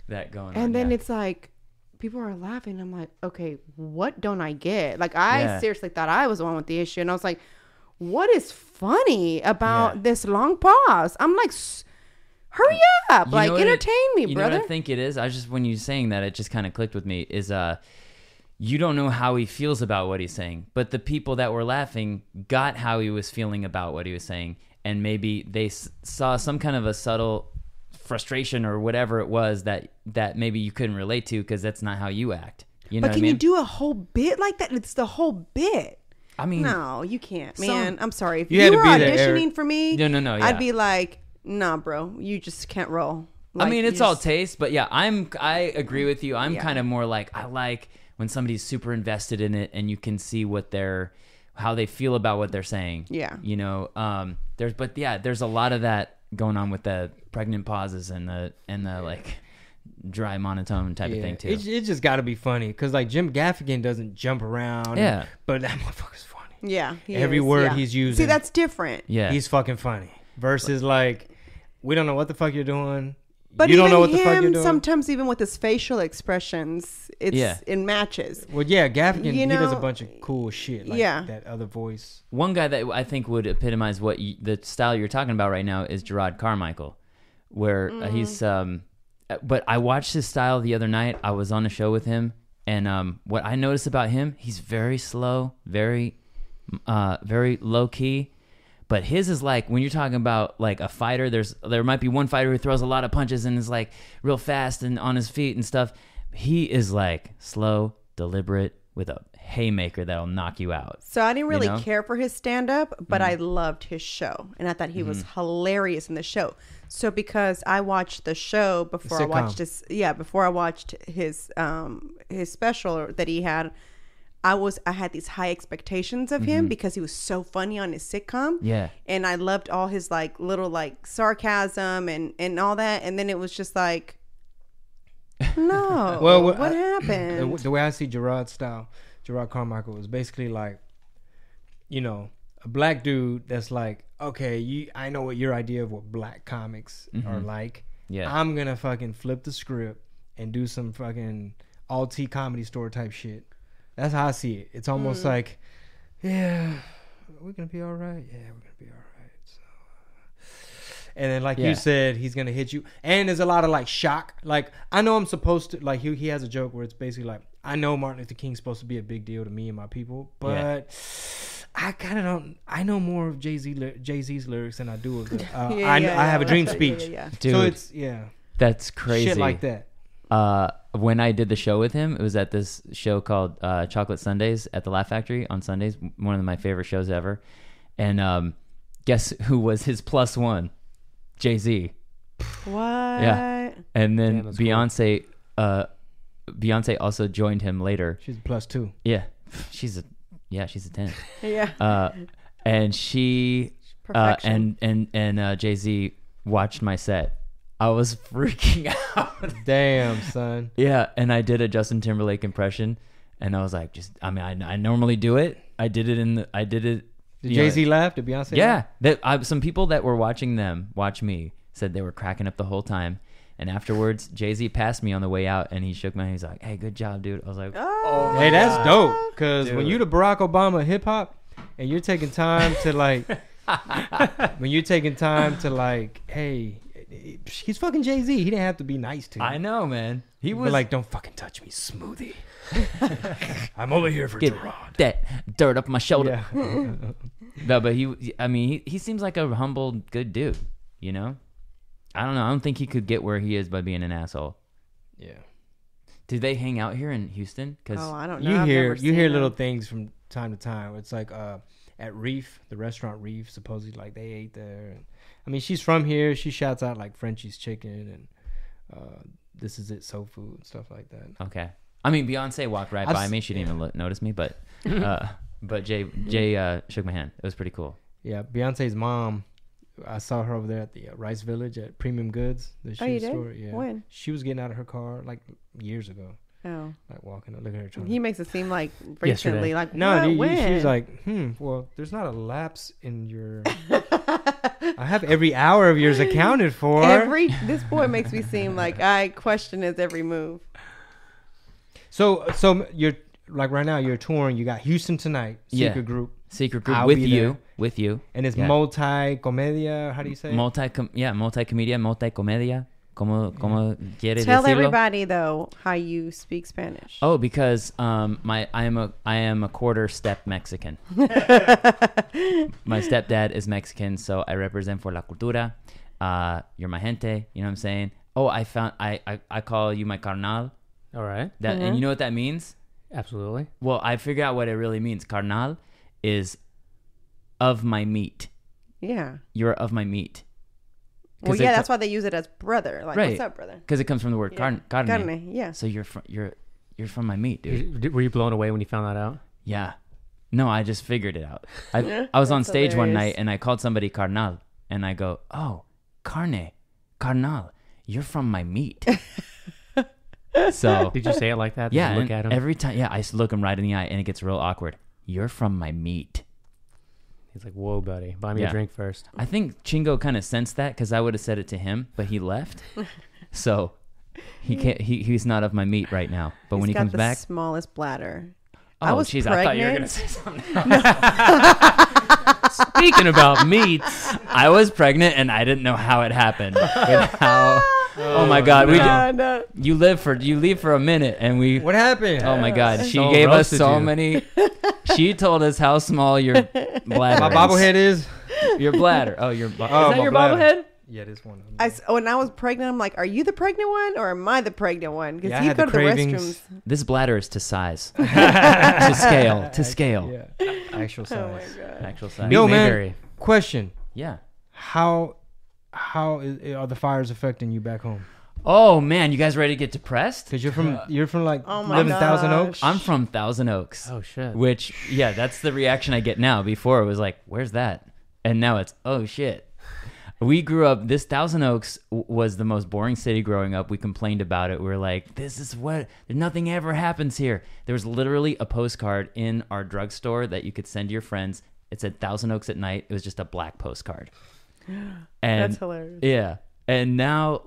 that going on. And then it's like, people are laughing. I'm like, okay, what don't I get? Like, I Yeah. seriously thought I was the one with the issue. And I was like, what is funny about this long pause? I'm like, hurry up. You Like, know what entertain me, You know brother. what I think it is? I just, when you saying that, it just kind of clicked with me, is you don't know how he feels about what he's saying, but the people that were laughing got how he was feeling about what he was saying, and maybe they saw some kind of a subtle frustration or whatever it was that maybe you couldn't relate to because that's not how you act. You know But what can I mean? you do a whole bit like that? It's the whole bit. I mean, No, you can't, man. I'm sorry. If You you, had to were be there, auditioning Eric. for me, No, yeah. I'd be like, nah, bro, you just can't roll. I Like, mean, you it's all just- taste, but yeah, I agree with you. I'm Yeah. kind of more like, I like when somebody's super invested in it and you can see how they feel about what they're saying. Yeah. You know, there's a lot of that going on with the pregnant pauses and the like dry monotone type of thing too. It just got to be funny because like Jim Gaffigan doesn't jump around. Yeah. But that motherfucker's funny. Yeah. he Every is, word yeah. he's using. See, that's different. Yeah. He's fucking funny. Versus like, we don't know what the fuck you're doing. But you even don't know what the him, fuck you're doing. sometimes even with his facial expressions, it matches. Well, yeah, Gaffigan, You he does a know, bunch of cool shit. Like yeah. that other voice. One guy that I think would epitomize what the style you're talking about right now is Gerard Carmichael, where he's. But I watched his style the other night. I was on a show with him, and what I noticed about him, he's very slow, very low key. But his is like, when you're talking about like a fighter, there might be one fighter who throws a lot of punches and is like real fast and on his feet and stuff. He is like slow, deliberate, with a haymaker that'll knock you out. So I didn't really know? care for his stand-up, but I loved his show, and I thought he was hilarious in the show. So because I watched the show before I watched his special that he had, I had these high expectations of him because he was so funny on his sitcom. Yeah. And I loved all his like little like sarcasm and all that, and then it was just like, no. Well, what happened? The way I see Gerard Carmichael was basically like, you know, a black dude that's like, okay, I know what your idea of what black comics are like. Yeah. I'm gonna fucking flip the script and do some fucking alt comedy store type shit. That's how I see it. It's almost like, yeah, we're gonna be all right. Yeah, we're gonna be all right. So, and then like you said, he's gonna hit you. And there's a lot of like shock. Like I know I'm supposed to like he has a joke where it's basically like, I know Martin Luther King's supposed to be a big deal to me and my people, but I kind of don't. I know more of Jay-Z's lyrics than I do of the. I have a dream speech. Dude, so it's that's crazy. shit like that. When I did the show with him, it was at this show called Chocolate Sundays at the Laugh Factory on Sundays. One of my favorite shows ever. And guess who was his plus one? Jay-Z. What? Yeah. And then Damn, that's cool. Beyonce also joined him later. She's a +2. Yeah. She's a 10. Yeah. And she Perfection. and Jay-Z watched my set. I was freaking out. Damn, son. Yeah, and I did a Justin Timberlake impression, and I was like, I normally do it. I did it. Did Jay-Z laugh? Did Beyonce laugh? Some people that were watching them watch me said they were cracking up the whole time. And afterwards, Jay-Z passed me on the way out, and he shook my hand. He's like, "Hey, good job, dude." I was like, Oh, Hey, that's dope. Because when Dude. you the Barack Obama of hip hop, and you're taking time to like, hey, he's fucking Jay-Z. He didn't have to be nice to you. "I know, man." He But was like, don't fucking touch me, Smoothie. I'm over here for get Gerard. that dirt off my shoulder. Yeah. No, but he seems like a humble, good dude. You know, I don't know. I don't think he could get where he is by being an asshole. Yeah. Did they hang out here in Houston? Because Oh, I don't know. You I've hear never seen little them. things from time to time. It's like at Reef, the restaurant Reef, supposedly like they ate there. And, I mean, she's from here. She shouts out like Frenchie's Chicken and This Is It Soul Food and stuff like that. okay. I mean, Beyonce walked right by me. She didn't even notice me, but Jay shook my hand. It was pretty cool. Yeah, Beyonce's mom. I saw her over there at the Rice Village at Premium Goods, the shoe you did? store. Yeah. When? She was getting out of her car like years ago, Oh, like walking. Look at her. Trying he makes it seem like Yesterday. recently. Like No, what? she was When? like, well, there's not a lapse in your. I have every hour of yours accounted for. This boy makes me seem like I question his every move. So you're like right now you're touring. You got Houston tonight. Yeah. Secret group. Secret group I'll with be you. there. And it's Yeah. multi-comedia. How do you say? Multicomedia, multicomedia. Como quiere Tell decirlo? everybody though how you speak Spanish. Oh, because I am a quarter step Mexican. My stepdad is Mexican, so I represent for la cultura. You're my gente. You know what I'm saying? Oh, I call you my carnal. All right. That and you know what that means? Absolutely. Well, I figured out what it really means. Carnal is of my meat. Yeah. You're of my meat. Well, yeah, that's why they use it as brother. Like, Right. what's up, brother? Because it comes from the word carne. Carne, yeah. So you're from my meat, dude. Were you blown away when you found that out? Yeah. No, I just figured it out. I was on That's stage one hilarious. night and I called somebody carnal, and I go, "Oh, carnal, you're from my meat." So Did you say it like that? Did yeah, you look and at him. every time, I just look him right in the eye, and it gets real awkward. You're from my meat. He's like, "Whoa, buddy, buy me Yeah. a drink first." I think Chingo kind of sensed that because I would have said it to him, but he left. So he can't. He's not of my meat right now. But when he He's comes got the back, smallest bladder. oh I was jeez, I thought you were gonna pregnant. say something else. Speaking about meats, I was pregnant and I didn't know how it happened. With how? Oh my God, No. you leave for a minute and we. What happened? Oh my God, she So gave us roasted so you. many. She told us how small your bladder. My is. bobblehead is. Your bladder. Oh, your. Oh, Is that my your bladder. bobblehead? Yeah, this one. When I was pregnant, I'm like, are you the pregnant one or am I the pregnant one? Because Yeah, I you had go the to the cravings. restrooms. This bladder is to size. To scale. To scale. Yeah. Actual Oh my size. god. Actual size. Yo, Meat may man. vary. Question: Yeah. How are the fires affecting you back home? Oh man, you guys ready to get depressed? Because you're from like Oh my living Thousand gosh. Oaks. I'm from Thousand Oaks. Oh shit. Which, yeah, that's the reaction I get now. Before it was like, where's that? And now it's, oh shit. We grew up, this Thousand Oaks was the most boring city growing up. We complained about it. We were like, nothing ever happens here. There was literally a postcard in our drugstore that you could send to your friends. It said Thousand Oaks at night. It was just a black postcard. And That's hilarious. yeah. And now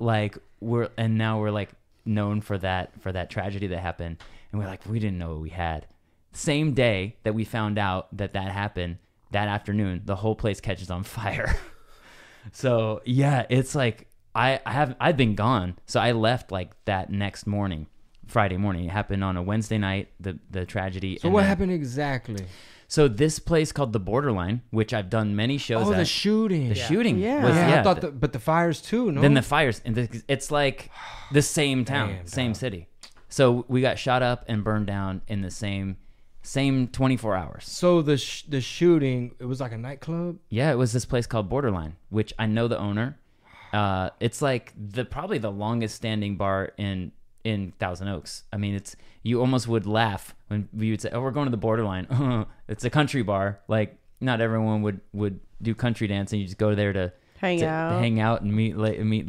we're like known for that tragedy that happened. And we're like, we didn't know what we had. Same day that we found out that happened, that afternoon, the whole place catches on fire. So yeah, it's like I've been gone. So I left like that next morning, Friday morning. It happened on a Wednesday night, the tragedy. So what happened exactly? So this place called The Borderline, which I've done many shows Oh, at. the shooting. The shooting. Yeah. Was, Yeah, I thought, but the fires too. No. Then the fires, and it's like the same town, Damn, same dog. city. So we got shot up and burned down in the same 24 hours. So the shooting, it was like a nightclub. Yeah, it was this place called Borderline, which I know the owner. It's like probably the longest standing bar in Thousand Oaks. I mean, you almost would laugh when we would say, "Oh, we're going to the Borderline." It's a country bar. Like not everyone would do country dancing. You just go there to Hang out. hang out and meet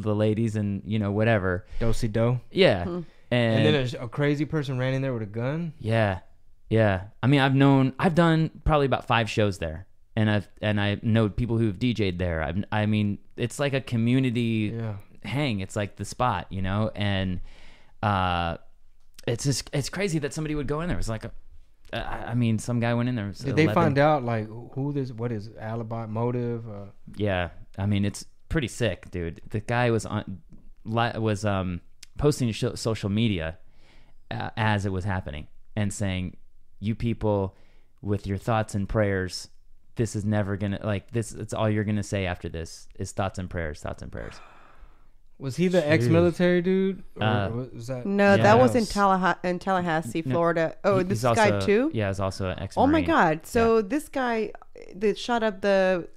the ladies and whatever. Do-si-do. Yeah, And then a crazy person ran in there with a gun. yeah. I mean, I've done probably about 5 shows there, and I know people who've DJ'd there. I mean, it's like a community Yeah. hang. It's like the spot, and it's crazy that somebody would go in there. It's like some guy went in there. Did they find out like what is alibi, motive? Yeah, I mean, it's pretty sick, dude. The guy was posting to social media as it was happening and saying, "You people with your thoughts and prayers, this is never gonna it's all you're gonna say after this is thoughts and prayers." Was he the ex-military dude? Or was that? No, Yeah. that was in Tallahassee, Florida. Oh, He's this also, guy too? Yeah, he's also an ex. Oh my God! So this guy that shot up the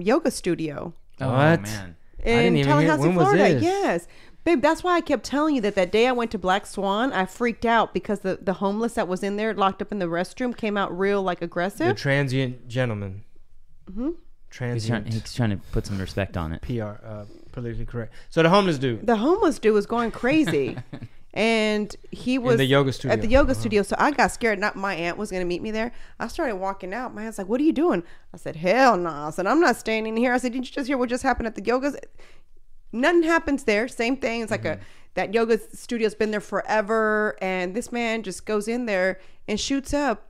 yoga studio Oh What? man. didn't in even hear- Tallahassee, when was Florida. this? Yes, babe. That's why I kept telling you that day I went to Black Swan, I freaked out because the homeless that was in there locked up in the restroom came out real like The aggressive. transient gentleman. Mm-hmm. Transient. He's trying to put some respect on it. PR, politically correct. So the homeless dude. The homeless dude was going crazy. And he was the yoga studio. At the yoga studio. So I got scared. Not my aunt was going to meet me there. I started walking out. My aunt's like, "What are you doing?" I said, "Hell no." I said, "I'm not staying in here." I said, "Did you just hear what just happened at the yoga?" Nothing happens there. Same thing. It's like that yoga studio's been there forever, and this man just goes in there and shoots up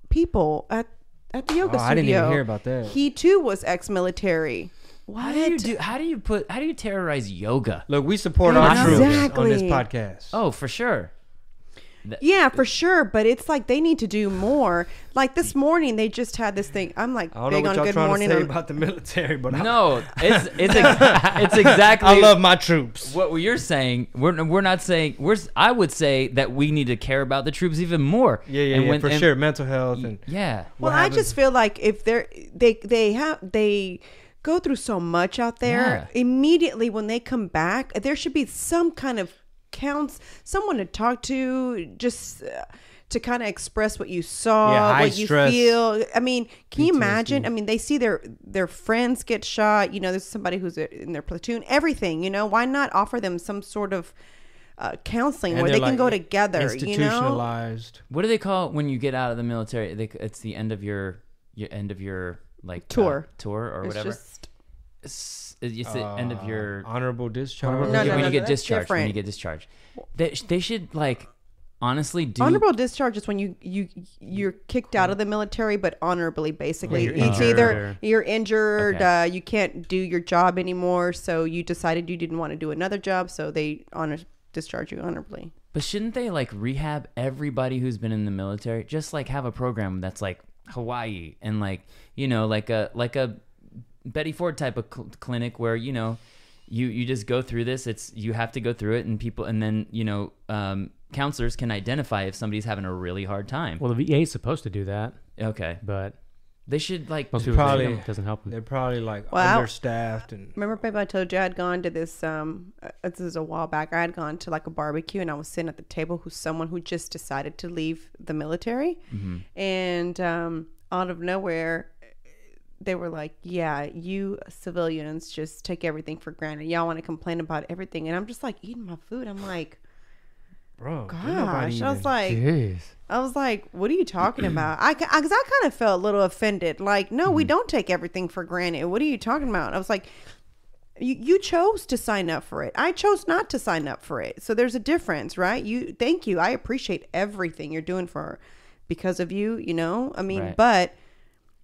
people at the yoga studio. I didn't even hear about that. He too was ex-military. What? How do you terrorize yoga? Look, we support our troops on this Exactly. podcast. Oh, for sure. Yeah, for sure. But it's like they need to do more. Like this morning, they just had this thing. I'm like I don't know big what on y'all Good trying Morning. to say about the military, but No, it's exactly. I love my troops. What you're saying. We're not saying. I would say that we need to care about the troops even more. Yeah, for sure. Mental health and Yeah. Well, I just feel like if they go through so much out there, immediately when they come back, there should be some kind of someone to talk to, just to kind of express what you saw, what you feel. I mean, can you imagine? I mean, they see their friends get shot. You know, there's somebody who's in their platoon. Everything. You know, why not offer them some sort of counseling where they can go together? Institutionalized. What do they call it when you get out of the military? It's the end of your like tour or it's whatever. It's the end of your honorable discharge. when you get that's discharged. different. When you get discharged, they should like honestly do honorable discharge is when you're kicked out of the military, but honorably. Basically, You're it's injured. either you're injured, Okay. you can't do your job anymore, so you decided you didn't want to do another job, so they discharge you honorably. But shouldn't they like rehab everybody who's been in the military? Just like have a program that's like Hawaii and like, you know, like a Betty Ford type of clinic where, you know, you just go through this. You have to go through it, and people, and then, you know, counselors can identify if somebody's having a really hard time. Well, the VA is supposed to do that, Okay, but they should like most people probably- say it doesn't help them. They're probably like Well, understaffed and Remember, babe, I told you I had gone to this. This is a while back. I had gone to like a barbecue, and I was sitting at the table who's someone who just decided to leave the military, and out of nowhere, they were like, "Yeah, you civilians just take everything for granted. Y'all want to complain about everything," and I'm just like eating my food. I'm like, bro. gosh, I was like. Jeez. I was like, what are you talking about? Because I kind of felt a little offended. Like, no, we don't take everything for granted. What are you talking about? I was like, you chose to sign up for it. I chose not to sign up for it. So there's a difference, right? Thank you. I appreciate everything you're doing because of you, you know? I mean, Right. but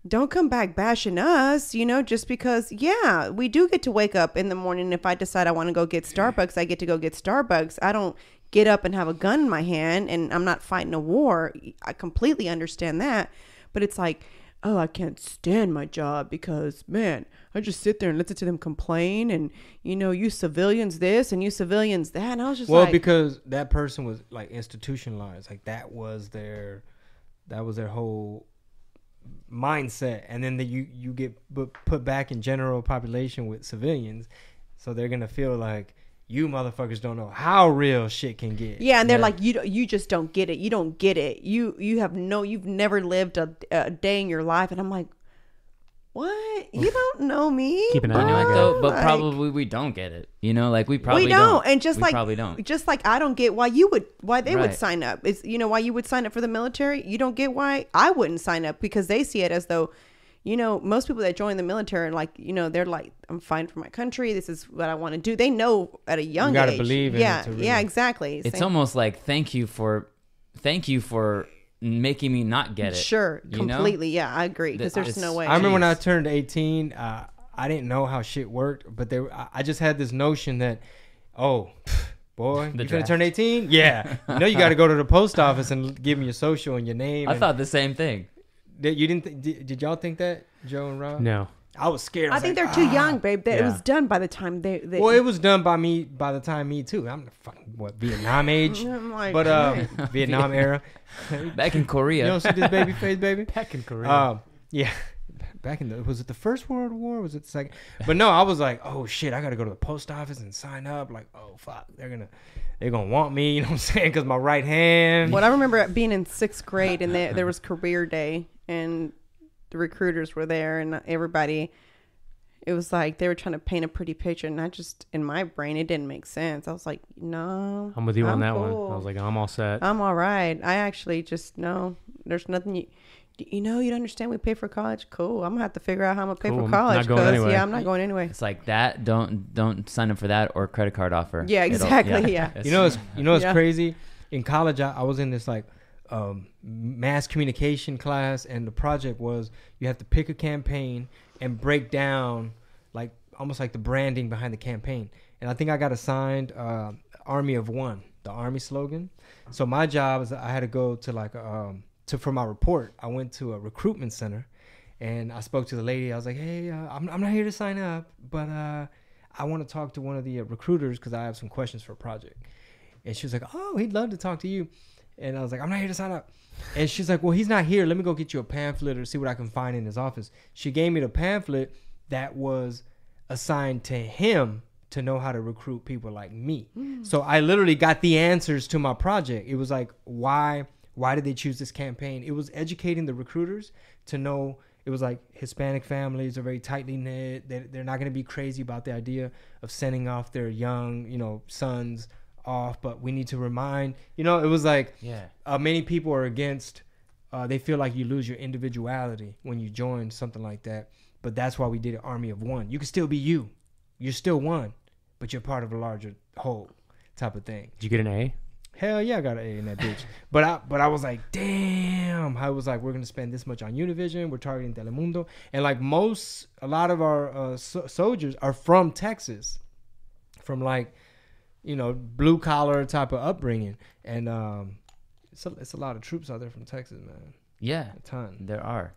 don't come back bashing us, you know, just because, yeah, we do get to wake up in the morning. If I decide I want to go get Starbucks, I get to go get Starbucks. I don't get up and have a gun in my hand, and I'm not fighting a war. I completely understand that. But it's like, oh, I can't stand my job because, man, I just sit there and listen to them complain, and, you know, you civilians this and you civilians that. And I was just like, because that person was like institutionalized. Like that was their whole mindset. And then you get put back in general population with civilians. So they're going to feel like, you motherfuckers don't know how real shit can get. yeah, and they're like, you just don't get it. You don't get it. You've never lived a day in your life. And I'm like, what? You don't know me. Keep an eye You on know it. what though? But Like, probably we don't get it. You know, like we probably we don't. And just we like probably don't. just like I don't get why they would Right. sign up. It's, you know, why you would sign up for the military. You don't get why I wouldn't sign up, because they see it as though, you know, most people that join the military are like, you know, they're like, I'm fighting for my country. This is what I want to do. They know at a young gotta age. believe in it to really- Yeah, exactly. It's Same- almost like thank you for making me not get it. Sure, you know? completely. Yeah, I agree, because there's It's- no way. I remember when I Jeez. turned 18, I didn't know how shit worked, but I just had this notion that, oh, boy, The you finna draft. turn 18? Yeah. You know you got to go to the post office and give them your social and your name. I and thought the same thing. you didn't. Did y'all think that, Joe and Rob? No. I was scared. I think they're too young, babe. It Yeah. was done by the time they Well, it was done by me. By the time me too. I'm the fucking Vietnam age, I'm like, but Vietnam era. Back in You Korea. don't see this baby face, baby. Back in Korea. Yeah. Back in was it the First World War? Or was it the second? But no, I was like, oh shit, I gotta go to the post office and sign up. Like, oh fuck, they're gonna want me. You know what I'm saying? Because my right hand. Well, I remember being in 6th grade, and there was career day, and the recruiters were there, and everybody. It was like they were trying to paint a pretty picture, and I just, in my brain, it didn't make sense. I was like, no, I'm with you on that cool. one. I was like, I'm all set. I'm all right. I actually just, no, there's nothing You know, you don't understand. We pay for college. Cool. I'm gonna have to figure out how I'm gonna pay Cool. for I'm college. not going anyway. Yeah, I'm not going anyway. It's like that. Don't sign up for that or credit card offer. Yeah, exactly. Yeah. It's- You know, it's Yeah. crazy. In college, I was in this like mass communication class, and the project was you have to pick a campaign and break down like almost like the branding behind the campaign. And I think I got assigned Army of One, the Army slogan. So my job is I had to go to like for my report. I went to a recruitment center, and I spoke to the lady. I was like, "Hey, I'm not here to sign up, but I want to talk to one of the recruiters because I have some questions for a project." And she was like, "Oh, he'd love to talk to you." And I was like, "I'm not here to sign up." And she's like, "Well, he's not here. Let me go get you a pamphlet or see what I can find in his office." She gave me the pamphlet that was assigned to him to know how to recruit people like me. So I literally got the answers to my project. It was like, why did they choose this campaign? It was educating the recruiters to know. It was like Hispanic families are very tightly knit. They're not going to be crazy about the idea of sending off their young, sons off, but we need to remind, it was like, many people are against, they feel like you lose your individuality when you join something like that. But that's why we did an Army of One. You can still be you. You're still one, but you're part of a larger whole type of thing. Did you get an A? Hell yeah, I got an A in that bitch. But I was like, damn. I was like, we're going to spend this much on Univision. We're targeting Telemundo. And like a lot of our soldiers are from Texas, from like, blue collar type of upbringing. And it's a lot of troops out there from Texas, man. Yeah, A ton. there are.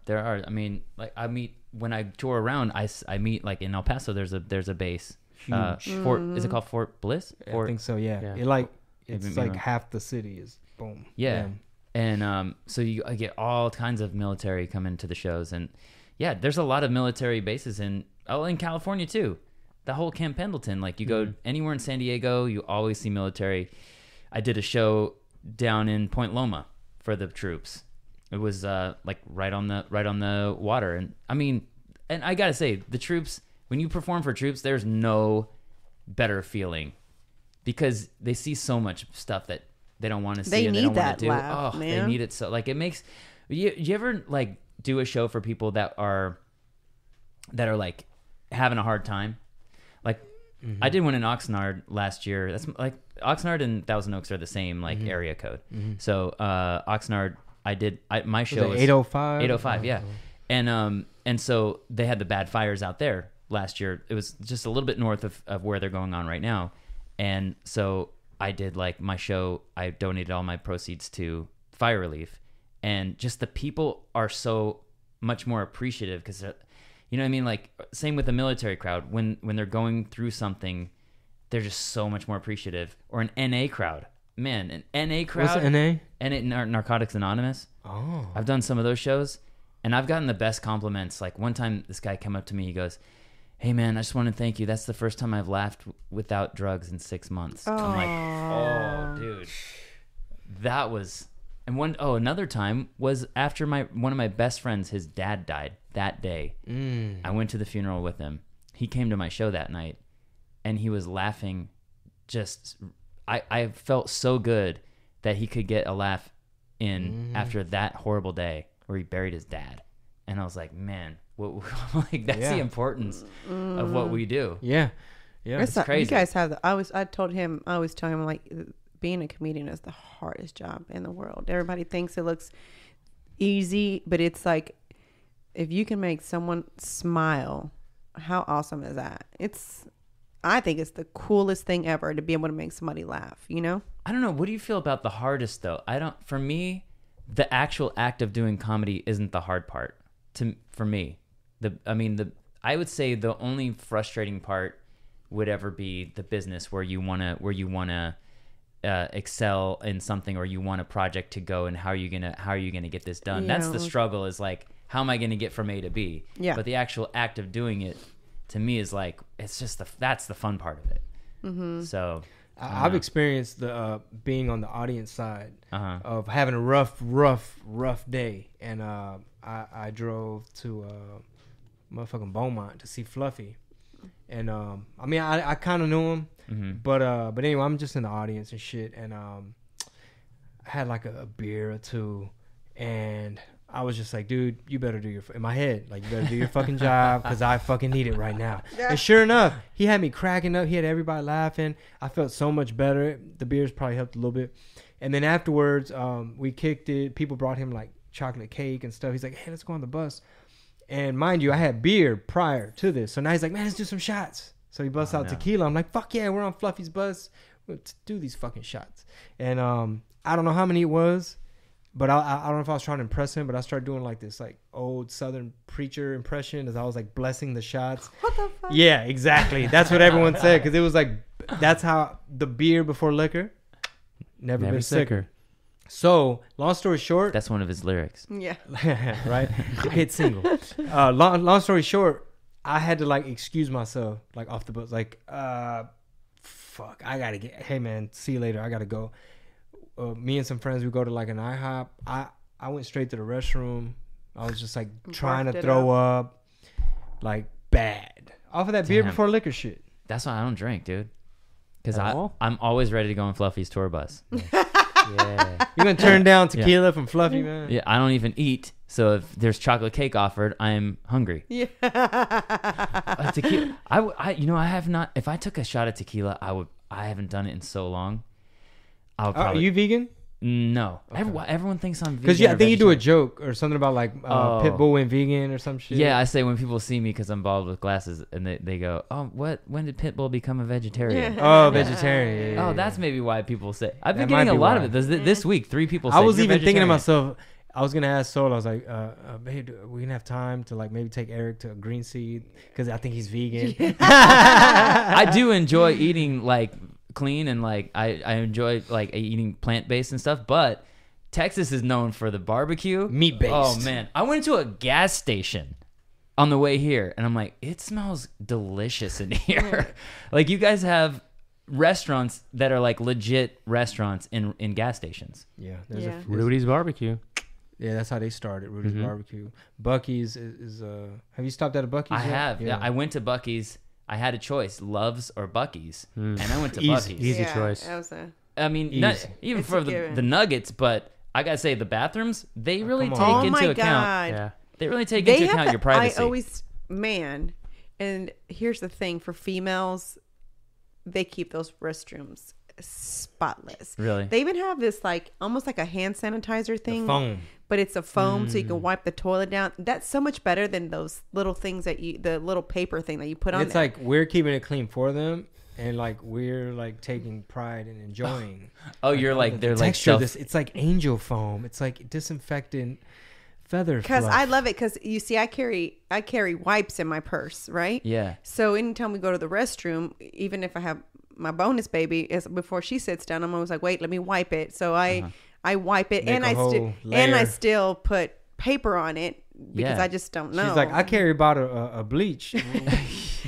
I mean, like I meet when I tour around. I meet like in El Paso. There's a base. Huge. Fort is it called Fort Bliss? I think so, yeah. Yeah. It's Maybe like wrong. half the city is boom. Yeah. Bam. And so I get all kinds of military come into the shows, and yeah, there's a lot of military bases in California too. The whole Camp Pendleton, like you go anywhere in San Diego, you always see military. I did a show down in Point Loma for the troops. It was like right on the water, and I mean, and I gotta say, the troops, when you perform for troops, there's no better feeling because they see so much stuff that they don't want to see. They and need they don't that want to do. laugh, Oh, man. they need it so. Like it makes. You ever like do a show for people that are like having a hard time? Like I did one in Oxnard last year. That's like Oxnard and Thousand Oaks are the same like area code. So Oxnard, my show was 805? 805, yeah. And so they had the bad fires out there last year. It was just a little bit north of where they're going on right now. And so I did like my show. I donated all my proceeds to fire relief, and just the people are so much more appreciative because, you know what I mean? Like same with the military crowd when they're going through something, they're just so much more appreciative. Or an NA crowd, man, an NA crowd. What's NA? Narcotics Anonymous. Oh. I've done some of those shows, and I've gotten the best compliments. Like one time, this guy came up to me. He goes, "Hey man, I just want to thank you. That's the first time I've laughed without drugs in 6 months." I'm like, "Oh, dude, that was." And another time was after one of my best friends, his dad died that day. I went to the funeral with him. He came to my show that night, and he was laughing. I felt so good that he could get a laugh in after that horrible day where he buried his dad. And I was like, man, like that's the importance of what we do. Yeah. Yeah. It's crazy. You guys have I always tell him like being a comedian is the hardest job in the world. Everybody thinks it looks easy, but it's like if you can make someone smile, how awesome is that? I think it's the coolest thing ever to be able to make somebody laugh, I don't know. What do you feel about the hardest though? For me, the actual act of doing comedy isn't the hard part. For me, I would say the only frustrating part would ever be the business where you wanna excel in something, or you want a project to go, and how are you gonna get this done? That's the struggle. Is like, how am I gonna get from A to B? Yeah. But the actual act of doing it, to me, is like it's just that's the fun part of it. Mm-hmm. So I've experienced the being on the audience side of having a rough day, and I drove to motherfucking Beaumont to see Fluffy, and I kind of knew him, but anyway, I'm just in the audience and shit, and I had like a beer or two, and I was just like, dude, you better do your in my head, like, you better do your fucking job because I fucking need it right now. And sure enough, he had me cracking up. He had everybody laughing. I felt so much better. The beers probably helped a little bit. And then afterwards, we kicked it. People brought him like chocolate cake and stuff. He's like, hey, let's go on the bus. And mind you, I had beer prior to this. So now he's like, man, let's do some shots. So he busts out tequila. I'm like, fuck yeah, we're on Fluffy's bus. Let's do these fucking shots. And I don't know how many it was. But I don't know if I was trying to impress him, but I started doing like this like old Southern preacher impression as I was like blessing the shots. What the fuck? Yeah, exactly. That's what everyone said because it was like, that's how the beer before liquor, never been sicker. So, long story short. That's one of his lyrics. Yeah. Right? Hit single. Long story short, I had to like excuse myself like off the bus. Like, fuck, I got to get, hey man, see you later. I got to go. Me and some friends, we go to like an IHOP. I went straight to the restroom. I was just like trying to throw up like bad off of that beer before liquor shit. That's why I don't drink, dude. Because I'm always ready to go on Fluffy's tour bus. Yeah. You're going to turn down tequila from Fluffy, man? Yeah, I don't even eat. So if there's chocolate cake offered, I'm hungry. Yeah. Tequila. I have not. If I took a shot of tequila, I haven't done it in so long. Are you vegan? No. Okay. Everyone thinks I'm vegan. Because I think you do a joke or something about like Pitbull went vegan or some shit. Yeah, I say when people see me because I'm bald with glasses and they go, oh, when did Pitbull become a vegetarian? Oh, vegetarian. Yeah, that's maybe why people say. I've been getting a lot of it. This week, 3 people said, I was even thinking to myself, I was going to ask Sol, I was like, babe, we can have time to like maybe take Eric to a green seed because I think he's vegan. I do enjoy eating like clean and like I enjoy like eating plant-based and stuff, but Texas is known for the barbecue, meat-based. Oh man, I went into a gas station on the way here and I'm like, it smells delicious in here. Like you guys have restaurants that are like legit restaurants in gas stations. Yeah, Rudy's Barbecue. Yeah, that's how they started. Rudy's Barbecue. Bucky's is have you stopped at a Bucky's? I yet? have. Yeah, I went to Bucky's. I had a choice, Love's or Bucky's, and I went to Easy. Bucky's. Easy choice. I mean, not, even It's for the nuggets, but I gotta say the bathrooms, they really take Oh into my account. God. Yeah. They really take into account your privacy. I always, and here's the thing for females, they keep those restrooms spotless. Really? They even have this like almost like a hand sanitizer thing. The foam. But it's a foam so you can wipe the toilet down. That's so much better than those little things the little paper thing that you put on It's there. like we're keeping it clean for them and like we're like taking pride and enjoying. You're like, they're like texture. It's like angel foam. It's like disinfectant feather Because fluff. I love it because you see I carry wipes in my purse, right? Yeah. So anytime we go to the restroom, even if I have my bonus baby, before she sits down, I'm always like, wait, let me wipe it. So I wipe it Make and a I still put paper on it because Yeah. I just don't know. She's like, I carry about a bleach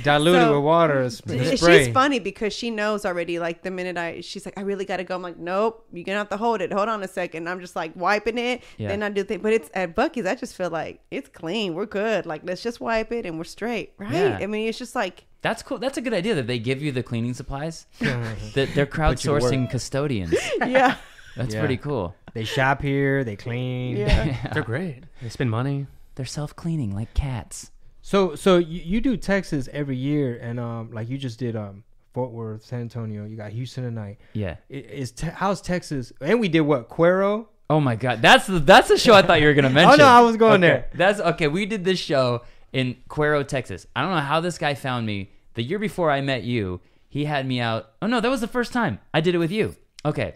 diluted with water. Spray. She's funny because she knows already. Like the minute she's like, I really got to go. I'm like, nope, you're gonna have to hold it. Hold on a second. I'm just like wiping it. Yeah. Then I do things. But it's at Bucky's. I just feel like it's clean. We're good. Like let's just wipe it and we're straight, right? Yeah. I mean, it's just like. That's cool. That's a good idea that they give you the cleaning supplies. That they're Put you to crowdsourcing work. custodians. Yeah. That's pretty cool. They shop here. They clean. Yeah. They're great. They spend money. They're self-cleaning like cats. So you do Texas every year, and like you just did Fort Worth, San Antonio. You got Houston tonight. Yeah. How's Texas? And we did what? Cuero. Oh my God, that's the show I thought you were gonna mention. Oh no, I was going Okay. there. That's okay. We did this show in Cuero, Texas. I don't know how this guy found me. The year before I met you, he had me out. Oh no, that was the first time I did it with you. Okay.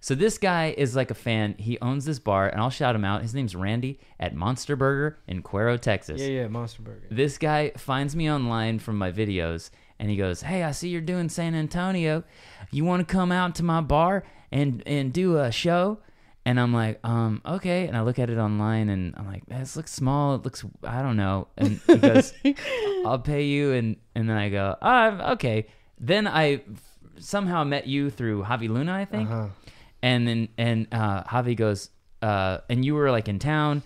So this guy is like a fan. He owns this bar, and I'll shout him out. His name's Randy at Monster Burger in Cuero, Texas. Yeah, Monster Burger. This guy finds me online from my videos, and he goes, "Hey, I see you're doing San Antonio. You want to come out to my bar and do a show?" And I'm like, okay. And I look at it online, and I'm like, this looks small. It looks, I don't know. And he goes, I'll pay you. And then I go, okay. Then I somehow met you through Javi Luna, I think. And then Javi goes, and you were like in town.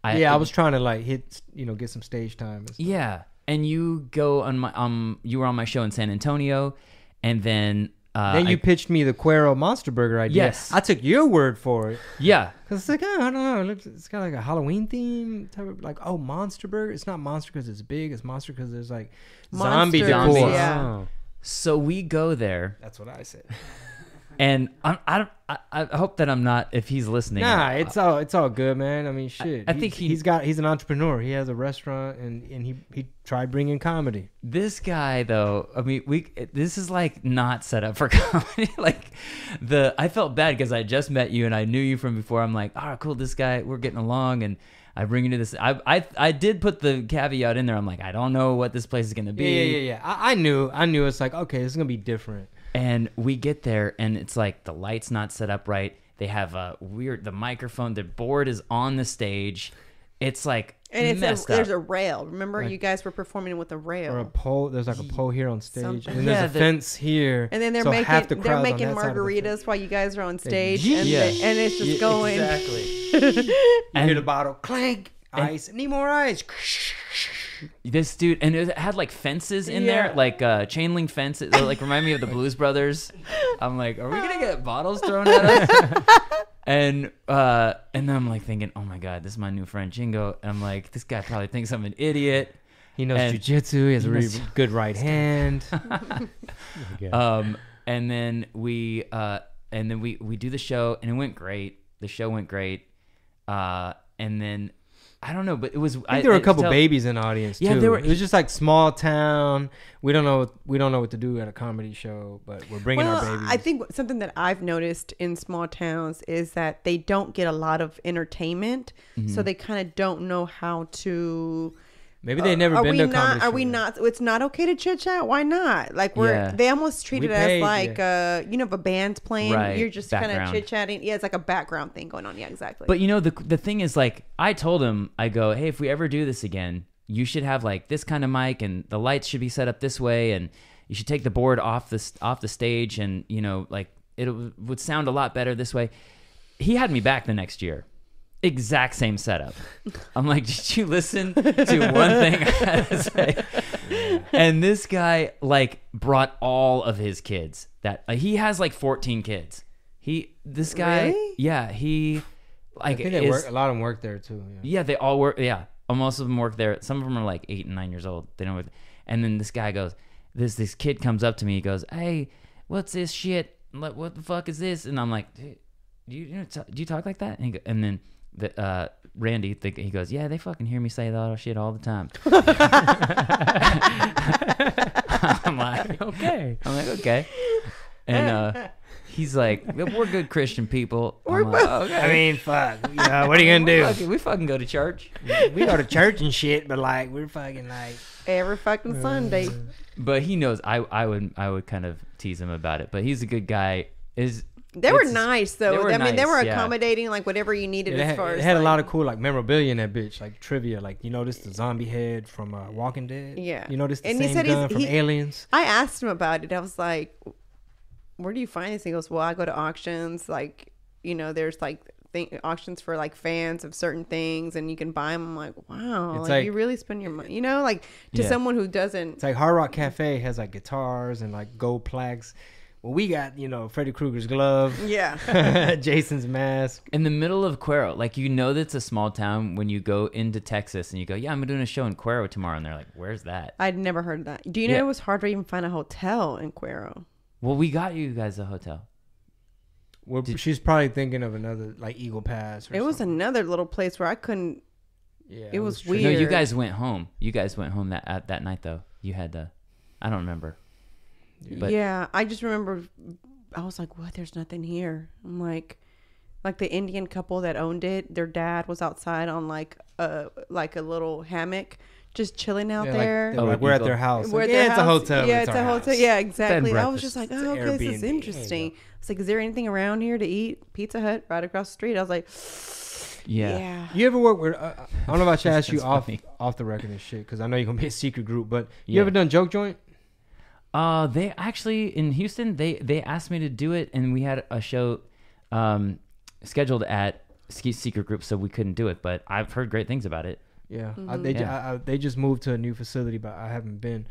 I was trying to like get some stage time. And stuff. Yeah. And you go on my, you were on my show in San Antonio. And then Then you pitched me the Cuero Monster Burger idea. Yes. I took your word for it. Yeah. Because it's like, I don't know. It's got like a Halloween theme. Type of, like, Monster Burger. It's not Monster because it's big. It's Monster because there's like zombie Monsters, decor. yeah. Oh. So we go there, That's what I said. and I hope that I'm not, if he's listening. Nah, it's all good, man. I mean, shit. I think he's an entrepreneur. He has a restaurant, and he tried bringing comedy. This guy, though, I mean, this is like not set up for comedy. Like I felt bad because I just met you and I knew you from before. I'm like, oh, cool, this guy, we're getting along, and I bring you to this. I did put the caveat in there. I'm like, I don't know what this place is gonna be. Yeah. I knew. It's like, okay, this is gonna be different. And we get there, and it's like the light's not set up right. They have the microphone. The board is on the stage. It's like there's a rail. Remember, you guys were performing with a rail. Or a pole. There's like a pole here on stage, Something. and there's a fence here. And then they're so half the making crowd's on that side of the margaritas fence. while you guys are on stage, Yeah. and it's just going. Exactly. You And hear the bottle clank. Ice. Need more ice. this dude, and it had like fences in there, Yeah. like chain link fences, like remind me of the Blues Brothers. I'm like, are we gonna get bottles thrown at us? And then I'm like thinking, oh my god, this is my new friend Chingo. And I'm like, this guy probably thinks I'm an idiot. He knows And- jujitsu. He has a really good right hand. And then we do the show, and it went great. The show went great. And then I don't know, but it was. I think there were a couple babies in the audience too. Yeah, there were. It was just like small town. We don't know what to do at a comedy show, but we're bringing our babies. I think something that I've noticed in small towns is that they don't get a lot of entertainment, so they kind of don't know how to. Maybe they've never been to a comedy show. Are we not? It's not okay to chit chat. Why not? Like Yeah. they almost treat We it paid, as like if a band's playing, Right, you're just kind of background. chit chatting. Yeah, it's like a background thing going on. Yeah, exactly. But you know, the thing is, like, I told him, I go, hey, if we ever do this again, you should have like this kind of mic, and the lights should be set up this way, and you should take the board off the stage, and you know, like it would sound a lot better this way. He had me back the next year. Exact same setup. I'm like, did you listen to one thing I had to say? And this guy like brought all of his kids. That he has like 14 kids. This guy, Really? yeah, he I like think they work. A lot of them work there too. Yeah. Yeah, they all work. Yeah, most of them work there. Some of them are like 8 and 9 years old. They don't. And then this guy goes, this kid comes up to me. He goes, "Hey, what's this shit? What the fuck is this?" And I'm like, "Do you talk like that?" And then Randy, he goes, "Yeah, they fucking hear me say that shit all the time." I'm like, Okay. okay. And he's like, "We're good Christian people." I'm like, okay. I mean, fuck. Yeah, what are you gonna do? We fucking go to church. We go to church and shit, but like we're fucking like. every fucking Sunday. But he knows I would kind of tease him about it. But he's a good guy. They were nice though. they were I mean, they nice, were yeah. accommodating like whatever you needed It as had, far it as had a like, lot of cool like memorabilia in that bitch, like trivia. Like you noticed the zombie head from Walking Dead. Yeah. You noticed the And he same said gun he- from Aliens. I asked him about it. I was like, "Where do you find this?" He goes, "Well, I go to auctions. Like, you know, there's like auctions for like fans of certain things, and you can buy them." I'm like, "Wow, It's like, you like- really spend your money, you know, like to Yeah. someone who doesn't." It's like Hard Rock Cafe has like guitars and like gold plaques. Well, we got Freddy Krueger's glove, Yeah, Jason's mask. in the middle of Cuero. Like, you know that's a small town when you go into Texas and you go, yeah, I'm doing a show in Cuero tomorrow. And they're like, where's that? I'd never heard of that. Do you know Yeah. it was hard to even find a hotel in Cuero? Well, we got you guys a hotel. She's probably thinking of another like Eagle Pass. Or It was something. another little place where I couldn't. Yeah, it was tricky. No, you Weird. guys went home. You guys went home that night, though. You had I don't remember. But- Yeah, I just remember. I was like, "What? There's nothing here." I'm like the Indian couple that owned it. Their dad was outside on like a little hammock, just chilling out Yeah, there. Like, we're at Eagle. their house. We're Like, at their it's a house. hotel. Yeah, it's it's a our hotel. house. Yeah, exactly. I was breakfast. just like, It's "Oh, okay, this Airbnb. is There you interesting." It's like, "Is there anything around here to eat?" Pizza Hut right across the street. I was like, Yeah. You ever work with? I don't know if I should ask you That's funny. off the record and shit because I know you're gonna be a secret group. But you Yeah. ever done Joke Joint? They actually in Houston they asked me to do it, and we had a show scheduled at Secret Group, so we couldn't do it. But I've heard great things about it. Yeah, Mm-hmm. they just moved to a new facility, but I haven't been.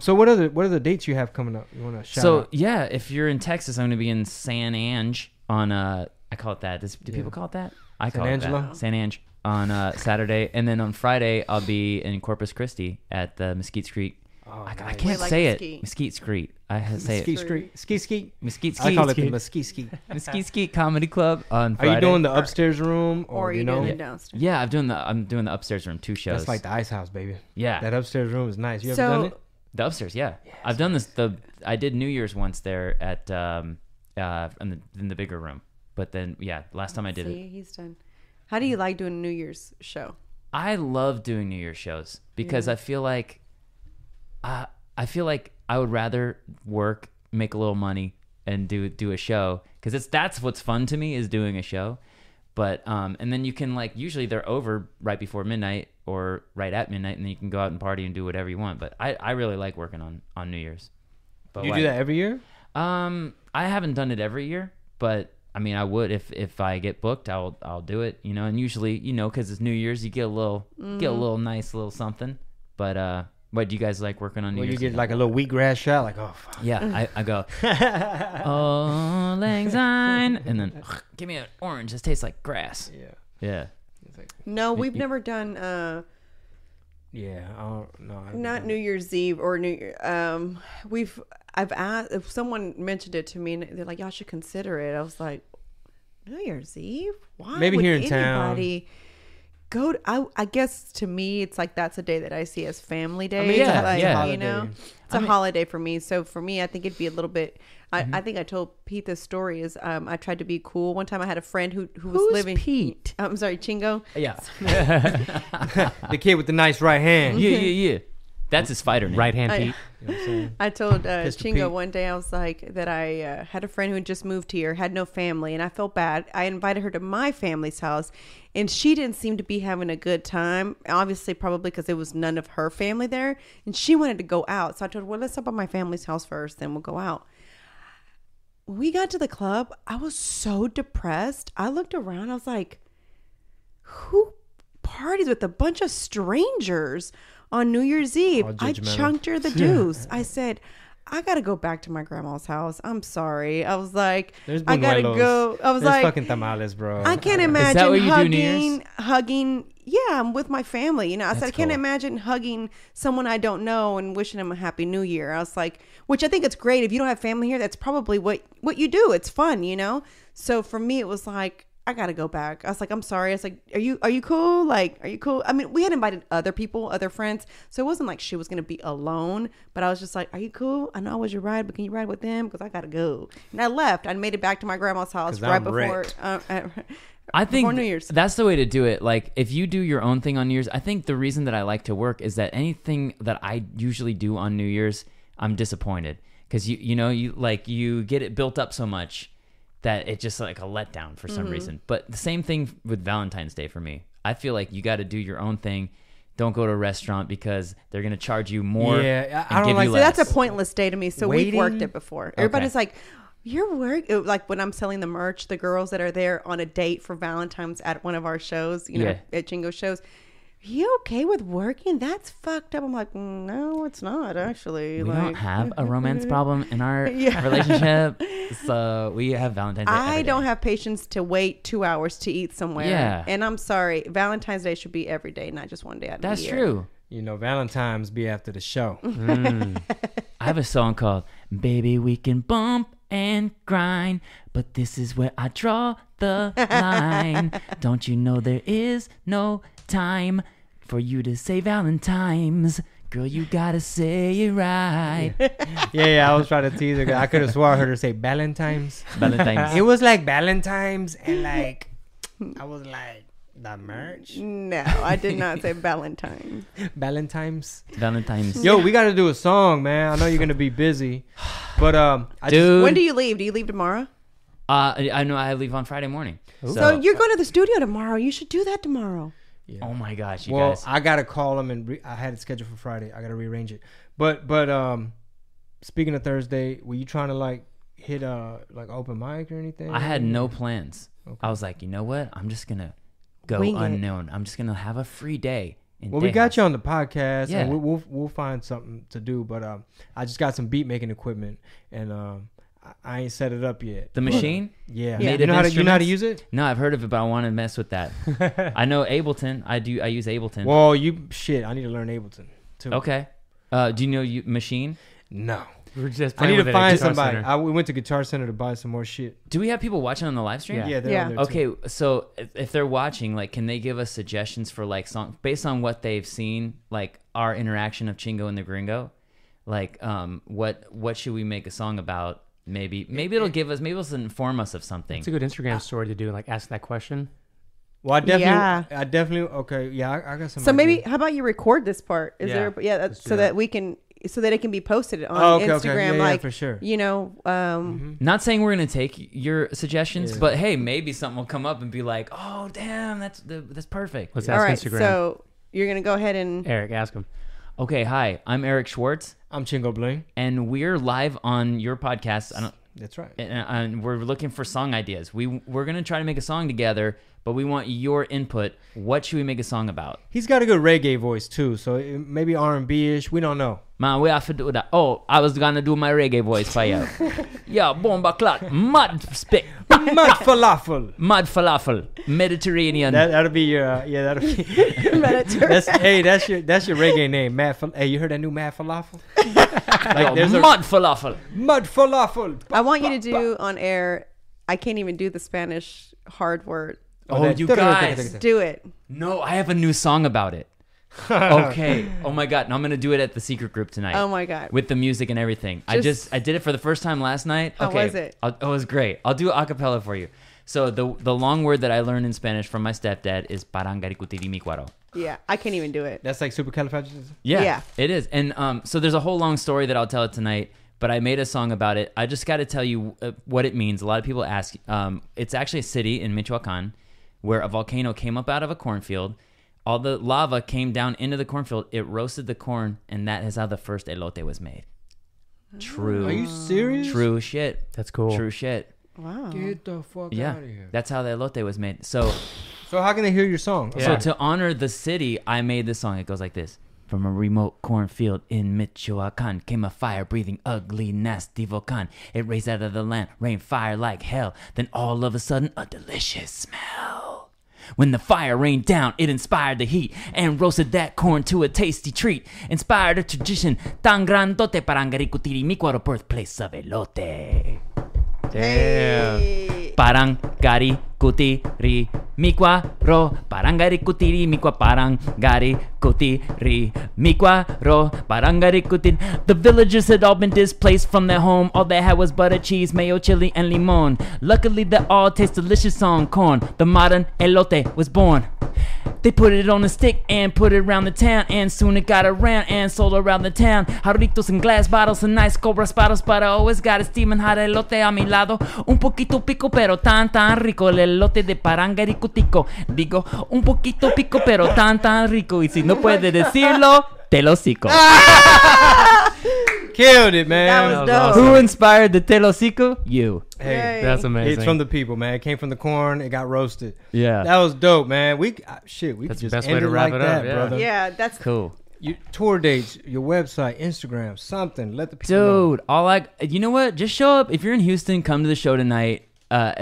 So what are the dates you have coming up? You want to shout out? Yeah, if you're in Texas, I'm going to be in San Ange on I call it that. Do people call it that? I call it that. San Ange on Saturday, and then on Friday I'll be in Corpus Christi at the Mesquite Street. Oh, I nice. can't Like say Mesquite. it. Mesquite Street. I say Mesquite it. Street. Skeet. Mesquite I call it the Street. Mesquite Skeet. Mesquite Street Comedy Club on Are Friday. you doing the upstairs room Or are you doing it downstairs? Yeah, I'm doing the upstairs room, 2 shows. That's like the Ice House, baby. yeah, That upstairs room is nice. You ever So- done it? the upstairs. Yeah, I've done this. I did New Year's once there at in the bigger room, but then last time I did it. See, he's done. How do you like doing a New Year's show? I love doing New Year's shows because I feel like I would rather work, make a little money, and do a show because that's what's fun to me is doing a show. But and then you can usually they're over right before midnight or right at midnight, and then you can go out and party and do whatever you want. But I really like working on New Year's. But You do that every year? I haven't done it every year, but I mean, I would if I get booked, I'll do it, And usually, because it's New Year's, you get a little nice little something. But what do you guys like working on New Well, Year's? you get like a little wheatgrass shot, like oh fuck. Yeah, I go, oh, lang syne, and then give me an orange. This tastes like grass. Yeah. Yeah. It's like, No, we've never done yeah. I haven't not done New Year's Eve or New Year. I've asked if someone mentioned it to me, and they're like, "Y'all should consider it." I was like, "New Year's Eve? Why? Maybe would here in town. anybody go to, I guess to me, it's like that's a day that I see as family day. I mean, yeah, like, yeah. it's a holiday for me. So for me, I think it'd be a little bit. I think I told Pete this story is I tried to be cool. One time I had a friend who was living. Pete? I'm sorry, Chingo. Yeah. the kid with the nice right hand. Yeah. That's his fighter name. Right hand I- Pete. You know what I'm saying? I told Pistol Chingo Pete. one day, I was like, that I had a friend who had just moved here, had no family, and I felt bad. I invited her to my family's house, and she didn't seem to be having a good time. Obviously, probably because it was none of her family there, and she wanted to go out. So I told her, well, let's stop at my family's house first, then we'll go out. When we got to the club, I was so depressed. I looked around, I was like, who parties with a bunch of strangers on New Year's Eve? All I judgmental. chunked her the deuce. I said, I gotta go back to my grandma's house. I'm sorry. I was like, There's I gotta buñuelos. go. I was There's like, fucking tamales, bro. I can't imagine that what you do New Year's? hugging. Yeah, I'm with my family. I said, I can't cool. imagine hugging someone I don't know and wishing them a happy New Year. I was like, which I think it's great. If you don't have family here, that's probably what you do. It's fun, So for me, it was like, I gotta go back. I was like, I'm sorry. I was like, are you cool? Like, are you cool? I mean, we had invited other people, other friends, so it wasn't like she was gonna be alone. But I was just like, are you cool? I know I was your ride, but can you ride with them? Because I gotta go. And I left. I made it back to my grandma's house 'Cause right I'm before. wrecked. I think before New Year's. that's the way to do it. Like, if you do your own thing on New Year's, I think the reason that I like to work is that anything that I usually do on New Year's, I'm disappointed because you get it built up so much that it's just like a letdown for some reason. But the same thing with Valentine's Day for me. I feel like you got to do your own thing. Don't go to a restaurant because they're going to charge you more. Yeah, I and don't give like you So less. that's a pointless day to me. So we've worked Waiting. it before. Everybody's like, you're like when I'm selling the merch, the girls that are there on a date for Valentine's at one of our shows, Yeah. at Chingo shows. You okay with working? That's fucked up. I'm like, no, it's not actually. We like, don't have a romance problem in our Yeah. relationship, so we have Valentine's Day. I every don't day. have patience to wait 2 hours to eat somewhere. Yeah. And I'm sorry, Valentine's Day should be every day, not just one day out of That's the year. true. Valentine's be after the show. I have a song called "Baby We Can Bump and Grind," but this is where I draw the line. Don't you know there is no time for you to say Valentine's? Girl, you gotta say it right. Yeah, I was trying to tease her. 'Cause I could have swore I heard her say Valentine's. Valentine's. It was like Valentine's, and like I was like the merch. No, I did not say Valentine's. Valentine's. Valentine's. Yo, we got to do a song, man. I know you're gonna be busy, but Dude. When do you leave? Do you leave tomorrow? I know I leave on Friday morning. So you're going to the studio tomorrow. You should do that tomorrow. Oh my gosh, you well, guys. I gotta call them and I had it scheduled for Friday. I gotta rearrange it. But speaking of Thursday, were you trying to like hit like open mic or anything? I had no plans. Okay. I was like, you know what? I'm just gonna go Wing it. unknown. I'm just gonna have a free day in Well, we got Tejas. you on the podcast, Yeah. and we'll find something to do. But I just got some beat making equipment, and I ain't set it up yet. The machine? Yeah. Native You know how to instruments? use it? No, I've heard of it, but I want to mess with that. I know Ableton. I use Ableton. Well, I need to learn Ableton too. Okay. Do you know machine? No. We were just I playing need with to it at find Guitar somebody. Center. We went to Guitar Center to buy some more shit. Do we have people watching on the live stream? Yeah, they're Yeah. on there too. Okay, so if they're watching, like, can they give us suggestions for like songs based on what they've seen, like our interaction of Chingo and the Gringo? Like, what should we make a song about? Maybe it'll inform us of something. It's a good Instagram story to do, like ask that question. Well, I definitely, okay, yeah, I got some. So maybe, ideas. how about you record this part? Is Yeah, there? Yeah, let's do so that. that we can, so that it can be posted on Oh, okay, Instagram. okay. Yeah, like for sure. You know, Not saying we're gonna take your suggestions, Yeah. but hey, maybe something will come up and be like, "Oh, damn, that's perfect." Let's all ask right. Instagram. So you're gonna go ahead and Eric, ask him. Okay, hi, I'm Eric Schwartz, I'm Chingo Bling. and we're live on your podcast. That's right. And we're looking for song ideas. We're gonna try to make a song together, but we want your input. What should we make a song about? He's got a good reggae voice too, so maybe R&B-ish. We don't know. Man, we have to do that. Oh, I was gonna do my reggae voice for you. Yeah, bomba clot, mud spit, Mud falafel. mud falafel, Mediterranean. That'll be your that'll be. That's your reggae name, Mad. Hey, you heard that new Mad Falafel? Yo, there's a mud falafel. Mud Falafel. I want you to do on air. I can't even do the Spanish hard word. Oh, that- you guys. Do it. No, I have a new song about it. Okay. Oh my god. Now I'm gonna do it at the secret group tonight. Oh my God. With the music and everything. I did it for the first time last night. How Okay. was it? It was great. I'll do a cappella for you. So the long word that I learned in Spanish from my stepdad is parangaricutirimícuaro. Yeah, I can't even do it. That's like supercalifragilistic. Yeah, Yeah. it is. And so there's a whole long story that I'll tell it tonight, but I made a song about it. I just got to tell you what it means. A lot of people ask. It's actually a city in Michoacan where a volcano came up out of a cornfield. All the lava came down into the cornfield. It roasted the corn, and that is how the first elote was made. True. Are you serious? True shit. That's cool. True shit. Wow. Get the fuck Yeah, out of here. that's how the elote was made. So So how can they hear your song? Yeah. So to honor the city, I made this song. It goes like this. From a remote cornfield in Michoacan came a fire-breathing, ugly, nasty volcan. It raised out of the land, rained fire like hell. Then all of a sudden, a delicious smell. When the fire rained down, it inspired the heat and roasted that corn to a tasty treat. Inspired a tradition tan grandote parangaricutirimícuaro, birthplace of elote. Damn. Hey. Parangaricutirimícuaro, parangaricutirimícuaro, parangaricutirimícuaro, parangaricutirimícuaro. The villagers had all been displaced from their home. All they had was butter, cheese, mayo, chili, and limon. Luckily, they all taste delicious on corn. The modern elote was born. They put it on a stick and put it around the town, and soon it got around and sold around the town. Jarritos in glass bottles and nice cobras bottles, but I always got a steaming hot elote a mi lado. Un poquito pico, pero tan rico, el elote de parangaricutico. Digo, un poquito pico, pero tan rico, y si no puede decirlo, te lo cico. Killed it, man. That was That was dope. awesome. Who inspired the te lo cico? You. Hey, Yay. That's amazing. it's from the people, man. It came from the corn. It got roasted. Yeah. That was dope, man. We could That's just the best end way to it wrap like it up, that, yeah. brother. Yeah, that's Cool. Your tour dates, your website, Instagram, something. Let the people know. Dude, you know what? Just show up. If you're in Houston, come to the show tonight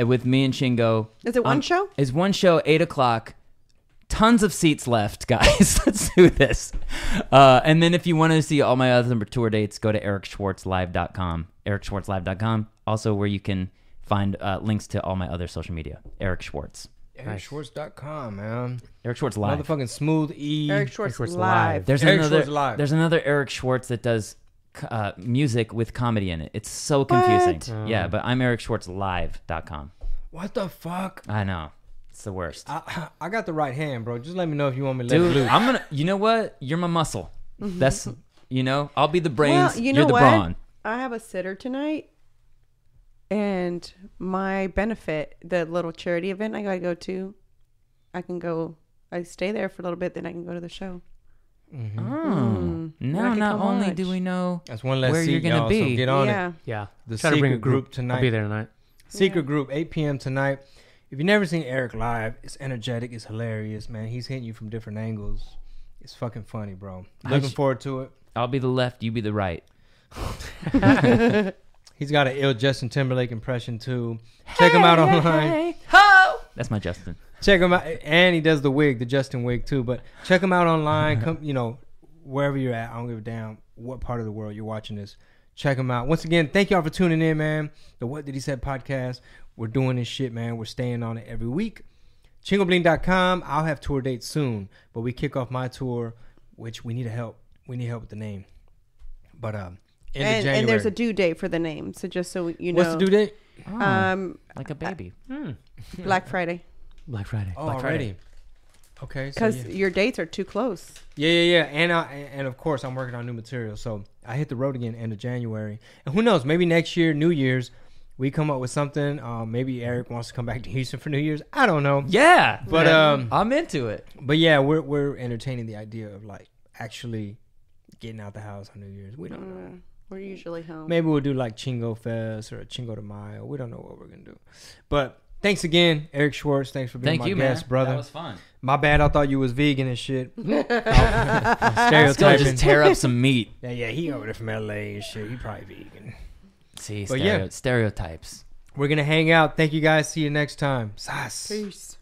with me and Chingo. Is it one show? It's one show, 8 o'clock. Tons of seats left, guys. Let's do this. And then if you want to see all my other tour dates, go to ericschwartzlive.com. ericschwartzlive.com. Also where you can find links to all my other social media. Eric Schwartz. EricSchwartz.com, man. Eric Schwartz Live. Motherfucking smooth E. Eric Schwartz Schwartz live. Live. There's Eric another Schwartz Live. There's another Eric Schwartz that does music with comedy in it. It's so confusing. What? Yeah, but I'm ericschwartzlive.com. What the fuck? I know. It's the worst. I got the right hand, bro. Just let me know if you want me to let it Dude, loose. I'm gonna. You know what? You're my muscle. That's. I'll be the brains. Well, you you're know the what? brawn. I have a sitter tonight, and my benefit, the little charity event I gotta go to, I can go. I stay there for a little bit, then I can go to the show. Oh, I now can not come only watch. do we know That's one less where seat, you're gonna y'all, be. So get on Yeah. it. Yeah. The Try to bring a secret group I'll tonight. be there tonight. Secret group, 8 p.m. tonight. If you've never seen Eric live, it's energetic, it's hilarious, man. He's hitting you from different angles. It's fucking funny, bro. I Looking sh- forward to it. I'll be the left, you be the right. He's got an ill Justin Timberlake impression too. Check him out online. Hey, ho! That's my Justin. Check him out, and he does the wig, the Justin wig too. But check him out online. Come, wherever you're at. I don't give a damn what part of the world you're watching this. Check him out. Once again, thank y'all for tuning in, man. The What Did He Said podcast. We're doing this shit, man. We're staying on it every week. ChingoBling.com. I'll have tour dates soon, but we kick off my tour, which we need help. We need help with the name. But end of January. And there's a due date for the name. So just so you know. What's the due date? Like a baby. Black Friday. Black Friday. Oh, Black already. Okay. So Because your dates are too close. Yeah. And of course, I'm working on new material. So I hit the road again end of January. And who knows? Maybe next year, New Year's, we come up with something. Maybe Eric wants to come back to Houston for New Year's. I don't know. Yeah. But I'm into it. But yeah, we're entertaining the idea of like actually getting out the house on New Year's. We don't know. We're usually home. Maybe we'll do like Chingo Fest or a Chingo de Mayo. We don't know what we're gonna do. But thanks again, Eric Schwartz. Thanks for being Thank my you, guest, man. brother. That was fun. My bad. I thought you was vegan and shit. Let's go Stereotyping. just tear up some meat. Yeah, he over there from LA and shit. He probably vegan. See, But yeah. stereotypes. We're gonna hang out. Thank you guys. See you next time. Sas. Peace.